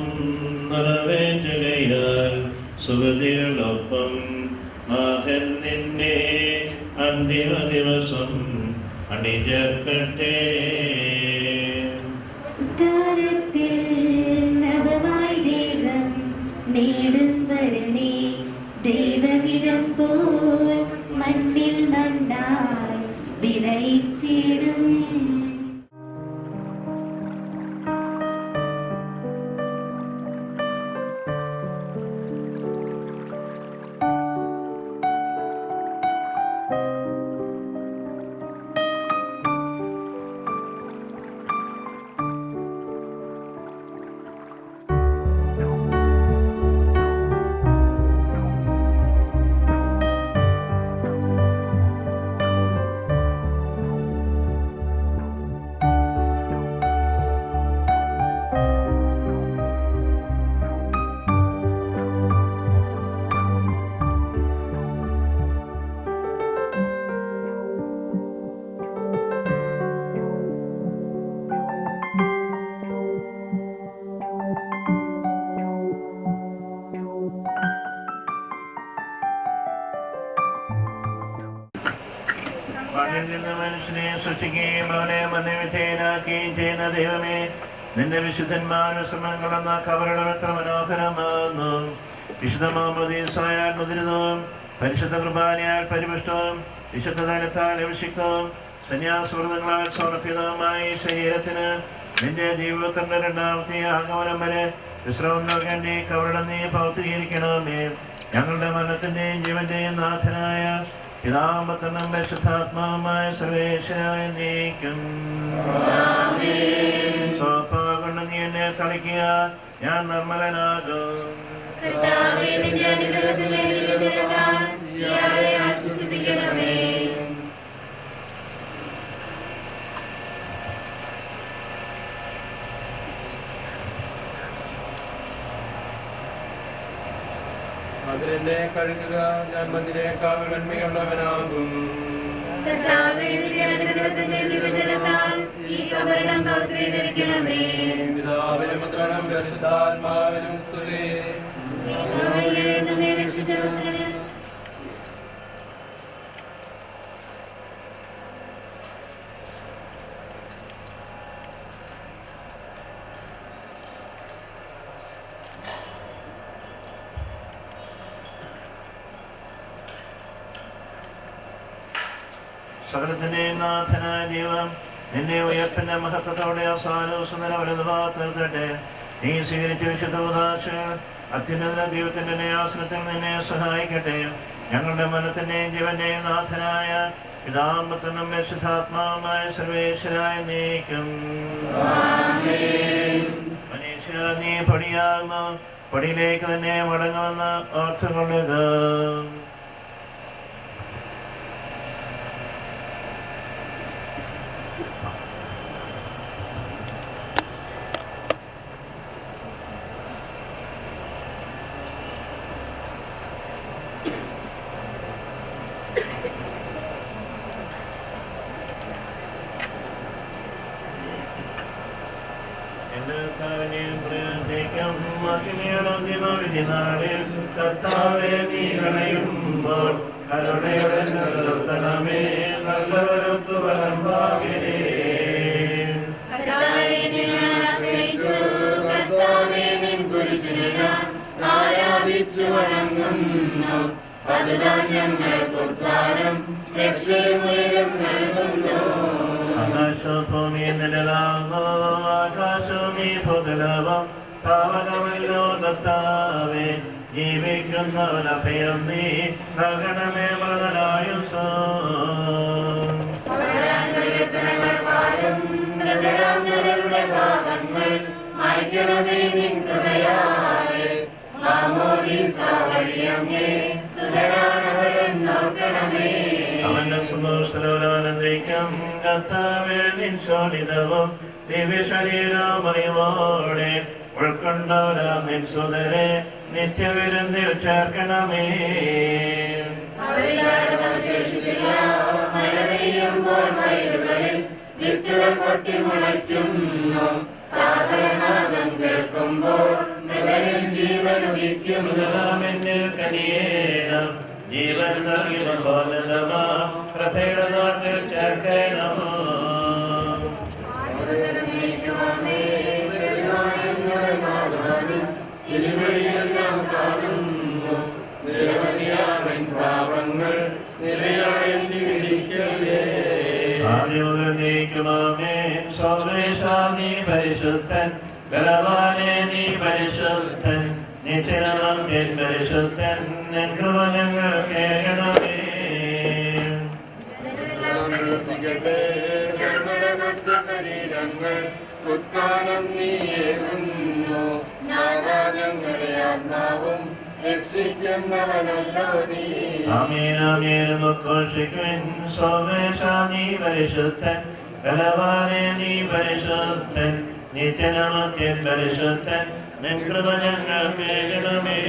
നിറവേറ്റുകയാൽ സുഗതികളൊപ്പം നാഥൻ നിന്നെ അന്തിമ ദിവസം അണിചേർക്കട്ടെ. ഉദ്ധാരത്തിൽ നവമായി ദേഹം നേടും വരണേ, ദൈവഹിതം പോൽ മണ്ണിൽ മണ്ണായി വിളയിച്ചിടും. മണ്ണിൽ നിന്ന് മനുഷ്യനെ സൃഷ്ടിക്കുകയും അവനെ മന്യവിധേയനാക്കുകയും ചെയ്യുന്ന ദൈവമേ, നിന്റെ വിശുദ്ധന്മാരുടെ ശ്രമങ്ങളെന്ന കവരണം എത്ര മനോഹരമാകുന്നു. വിശുദ്ധ മാമോദീസായാൽ മുദ്രിതവും പരിശുദ്ധ കുർബാനയാൽ പരിപുഷ്ടവും വിശുദ്ധ തലത്താൽ അഭിഷിക്തവും സന്യാസവ്രതങ്ങളാൽ സമർപ്പിതവുമായ ഈ ശരീരത്തിന് നിന്റെ ജീവിതത്തിന്റെ രണ്ടാമത്തെ ആഗമനം വരെ വിശ്രമം നൽകേണ്ടി കവരണം നീ പൗത്രീകരിക്കണമേ. ഞങ്ങളുടെ മരണത്തിന്റെയും ജീവന്റെയും നാഥനായ പിതാമ്പത്തനും പരിശുദ്ധാത്മാവുമായ സർവേശ്വരായ നീക്കും സോപ്പാ കൊണ്ട് നീ എന്നെ തളിക്കുക, ഞാൻ നിർമ്മലനാകും. അതിനെ കഴുകുക, ഞാൻ മന്ദിരേക്കാൾ നന്മയുള്ളവനാകും. പിതാവിനും പുത്രനും പരിശുദ്ധാത്മാവിനും സ്തുതി. സകലത്തിന്റെയും നാഥനായ ദൈവം നിന്നെ ഉയർപ്പിന്റെ മഹത്വത്തോടെ അവസാനവും സുന്ദര വലതുഭാഗത്ത് നിർത്തട്ടെ. നീ സ്വീകരിച്ച വിശുദ്ധ ഉദാശകൾ അത്യുന്നത ദൈവത്തിന്റെ ന്യായാസനത്തിൽ നിന്നെ സഹായിക്കട്ടെ. ഞങ്ങളുടെ മനത്തിന്റെയും ജീവന്റെയും നാഥനായ പിതാമ്പത്തനും പരിശുദ്ധാത്മാവുമായ സർവേശ്വരായ നീക്കും. മനുഷ്യ നീ പൊടിയാകുന്നു, പൊടിയിലേക്ക് തന്നെ മടങ്ങുമെന്ന് ഓർത്തുകൊള്ളുക. കർത്താവേ നീ കളയുമ്പോൾ കരുണയോടെ നിർത്തണമേ, നല്ലവരൊത്തു വലമ്പാകേ. ആരാധിച്ചു വണങ്ങുന്നു, അതുതാൻ ഞങ്ങൾക്കുദ്ധാരം രക്ഷയും നൽകുന്നു. ആകാശഭൂമി നിഴലാകുന്നു, ആകാശവും ഈ ഭൂതലവും പാവകമല്ലോ കർത്താവേ. ജീവിക്കുന്നവനഭയം നീ നൽകണമേ മൃതനായുസ്. പാപങ്ങൾ മായ്ക്കണമേ നിൻ കൃപയാലെ. അവന്റെ സുമൂർസലോരാനന്ദിക്കും കർത്താവേ നിൻ ശോണിതവും ദിവ്യ ശരീരവും അറിവോടെ ഉൾക്കൊണ്ടവരാം നിൻ സുതരെ നിത്യവിരുന്നിൽ ചേർക്കണമേ. വിത്തുകൾ പൊട്ടി മുളയ്ക്കുന്നു, കാഹളനാദം കേൾക്കുമ്പോൾ മൃതരിൽ ജീവൻ ഉദിക്കുന്നു. എന്നിൽ കനിയേണം, ജീവൻ നൽകിയ ബോധനമാ പ്രഭയുടെ നാട്ടിൽ ചേർക്കണമോ. ഇരുവഴിയെല്ലാം കാണുന്നു, നിരവധിയാവൻ പാപങ്ങൾ നിലയായി വിധിക്കലേ. നീ പരിശുദ്ധൻ, ബലവാനെ നീ പരിശുദ്ധൻ, നിത്യനമൻ പരിശുദ്ധൻ, ഞങ്ങൾ കേൾക്കണമേ. ശരീരങ്ങൾ ഉത്ഥാനം നീയേകുന്നു, നാഗാനങ്ങളുടെ ആത്മാവും രക്ഷിക്കുന്നവനല്ലോ നീ. നീ പരിശുദ്ധൻ, ബലവാനെ നീ പരിശുദ്ധൻ, നിത്യനമൻ പരിശുദ്ധൻ, ഞങ്ങൾ കേൾക്കണമേ.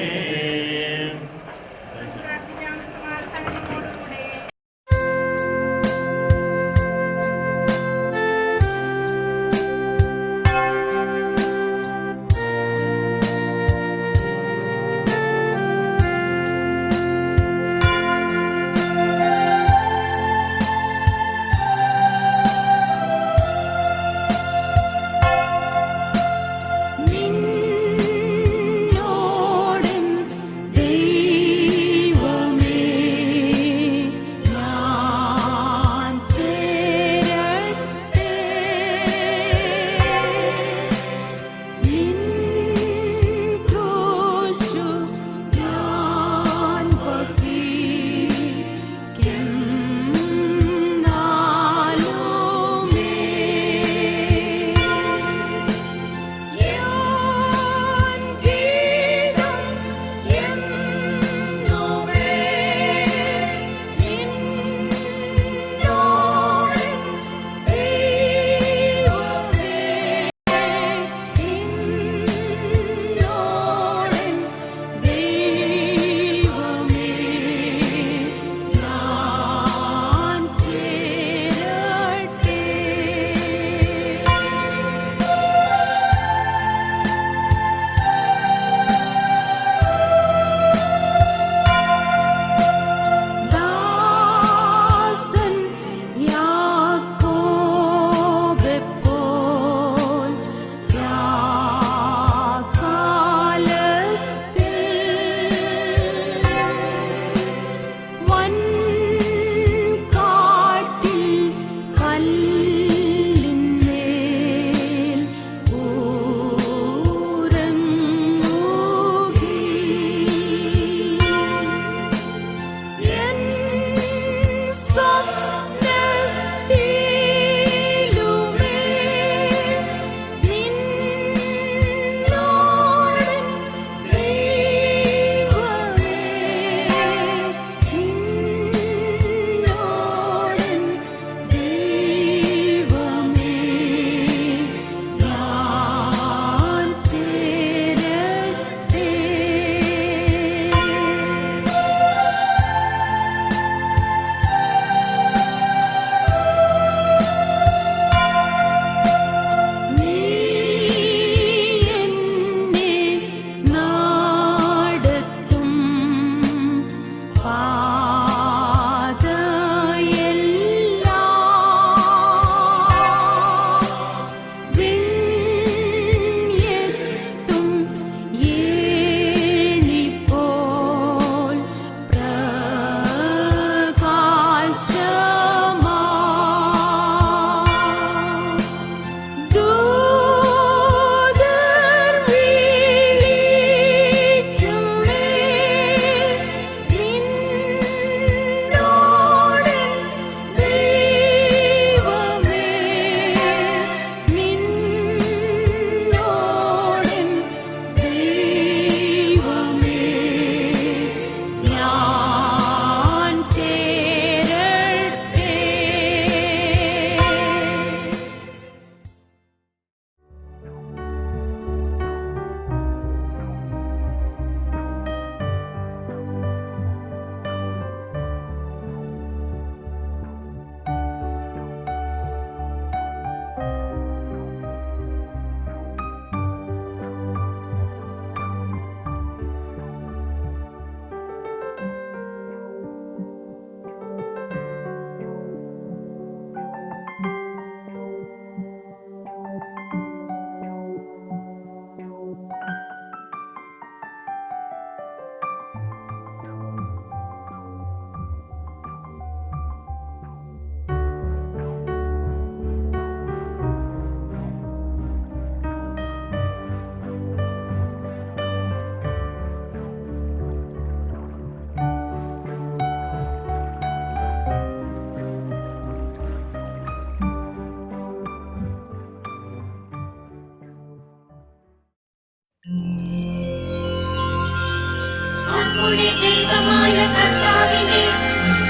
നമ്മുടെ ദൈവമായ കർത്താവിനെ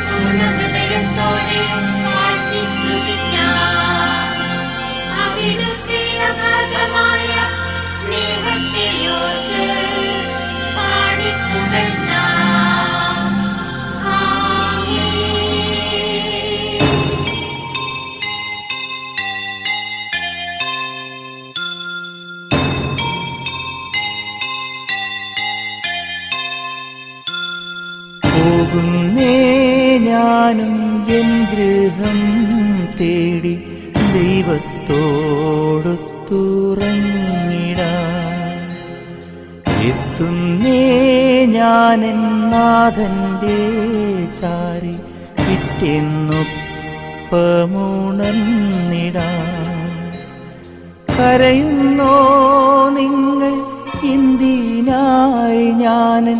പൂർണ്ണ ഹൃദയത്തോടെ വാഴ്ത്തി സ്തുതിക്കാം. അവിടുത്തെ അഗാധമായ സ്നേഹത്തെ ഓർത്ത് പാടിപ്പുകഴ്ത്താം. ആമേൻ. പോകുന്നേ ഞാനും എൻ ഗൃഹം തേടി ദൈവത്തോടൊത്തുറങ്ങിടാൻ. എത്തുന്നേ ഞാനെൻ നാഥന്റെ ചാരി വിട്ടെന്നൊപ്പമുണർന്നിടാൻ. കരയുന്നോ നിങ്ങൾ എന്തിനായി ഞാനൻ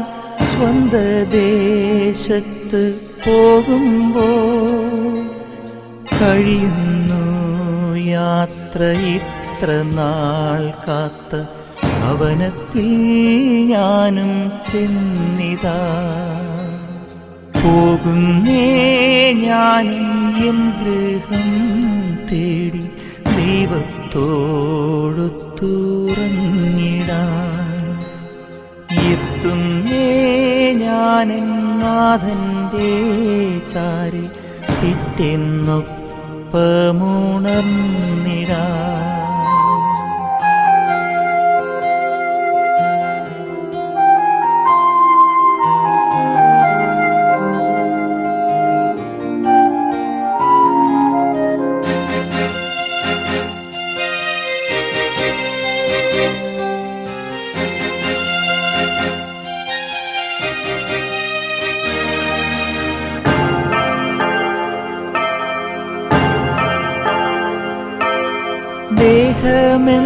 സ്വന്ത ദേശത്ത് പോകുമ്പോൾ? കഴിയുന്നു യാത്ര ഇത്ര നാൾ കാത്ത ഭവനത്തിൽ ഞാനും ചെന്നിതാ. പോകുന്നേ ഞാനും എൻ ഗൃഹം തേടി ദൈവത്തോടൊത്തുറങ്ങിടാൻ. എത്തുന്നേ ഞാനെൻ നാഥന്റെ ചാരി പിറ്റെന്നൊപ്പമുണർന്നിടാൻ.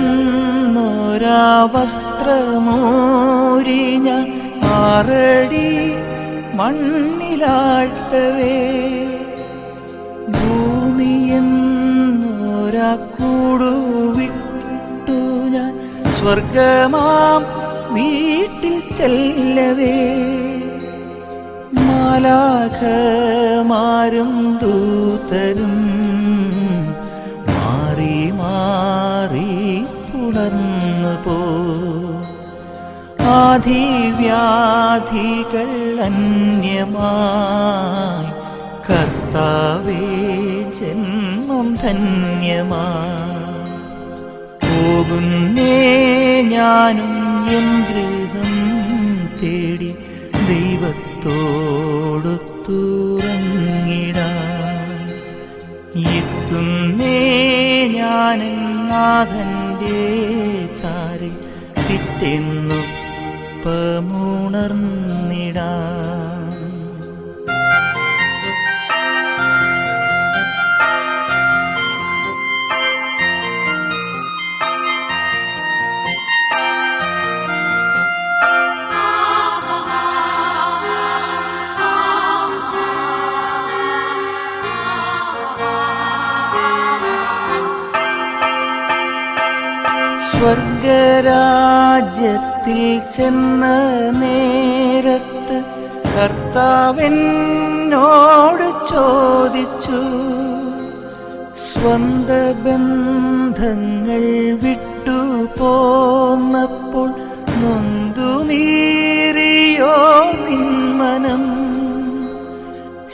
ദേഹമെന്നൊരാ വസ്ത്രമൂരി ഞാൻ 6 അടി മണ്ണിലാഴ്ത്തവേ, കൂടുവിട്ടു ഞാൻ സ്വർഗമാം വീട്ടിൽ ചെല്ലവേ മാലാഖമാരും ദൂതരും മാറി മാറി പുണർന്നു പോ ആധിവ്യാധികൾ അന്യമായി കർത്താവേ ജന്മം ധന്യമായി പോകുന്നേ ഞാനും എൻ ഗൃഹം തേടി ദൈവത്തോടൊത്തുറങ്ങിടാൻ എത്തുന്നേ ഞാൻ നാഥന്റെ ചാരി പിറ്റെന്നൊപ്പമുണർന്നിടാൻ സ്വർഗരാജ്യത്തിൽ ചെന്ന നേരത്ത് കർത്താവെന്നോട് ചോദിച്ചു സ്വന്ത ബന്ധങ്ങൾ വിട്ടു പോന്നപ്പോൾ നൊന്തു നീറിയോ നിന്മനം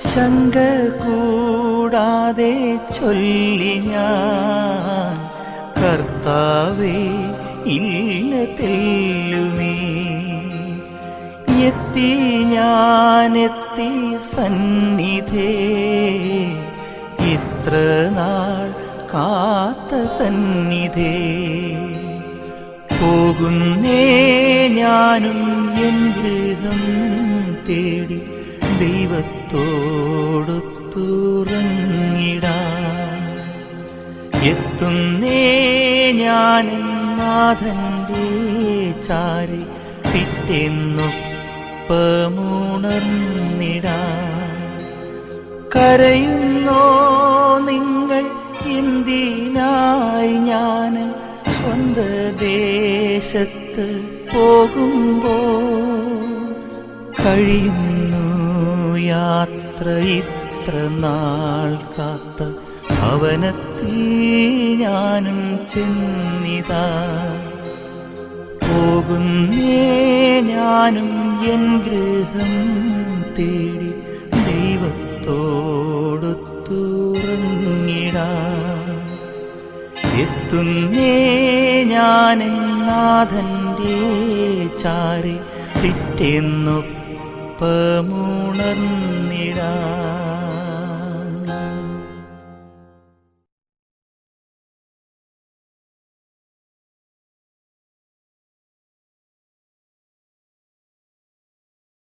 ശങ്ക കൂടാതെ ചൊല്ലി ഞാൻ കർത്താവേ ഇല്ല തെല്ലുമേ എത്തി ഞാനെത്തി സന്നിധേ ഇത്ര നാൾ കാത്ത സന്നിധേ പോകുന്നേ ഞാനും എൻ ഗൃഹം തേടി ദൈവത്തോടൊത്തുറങ്ങിടാൻ എത്തുന്നേ ഞാൻ നാഥന്റെ ചാരി പിറ്റെന്നൊപ്പമുണർന്നിടാൻ കരയുന്നോ നിങ്ങൾ എന്തിനായി ഞാൻ സ്വന്ത ദേശത്ത് പോകുമ്പോൾ കഴിയുന്നു യാത്ര ഇത്ര നാൾ കാത്ത ഭവനത്തിൽ ഞാനും ചെന്നിതാ പോകുന്നേ ഞാനും എൻ ഗൃഹം തേടി ദൈവത്തോടൊത്തുറങ്ങിടാൻ എത്തുന്നേ ഞാൻ നാഥന്റെ ചാരി പിറ്റെന്നൊപ്പമുണർന്നിടാൻ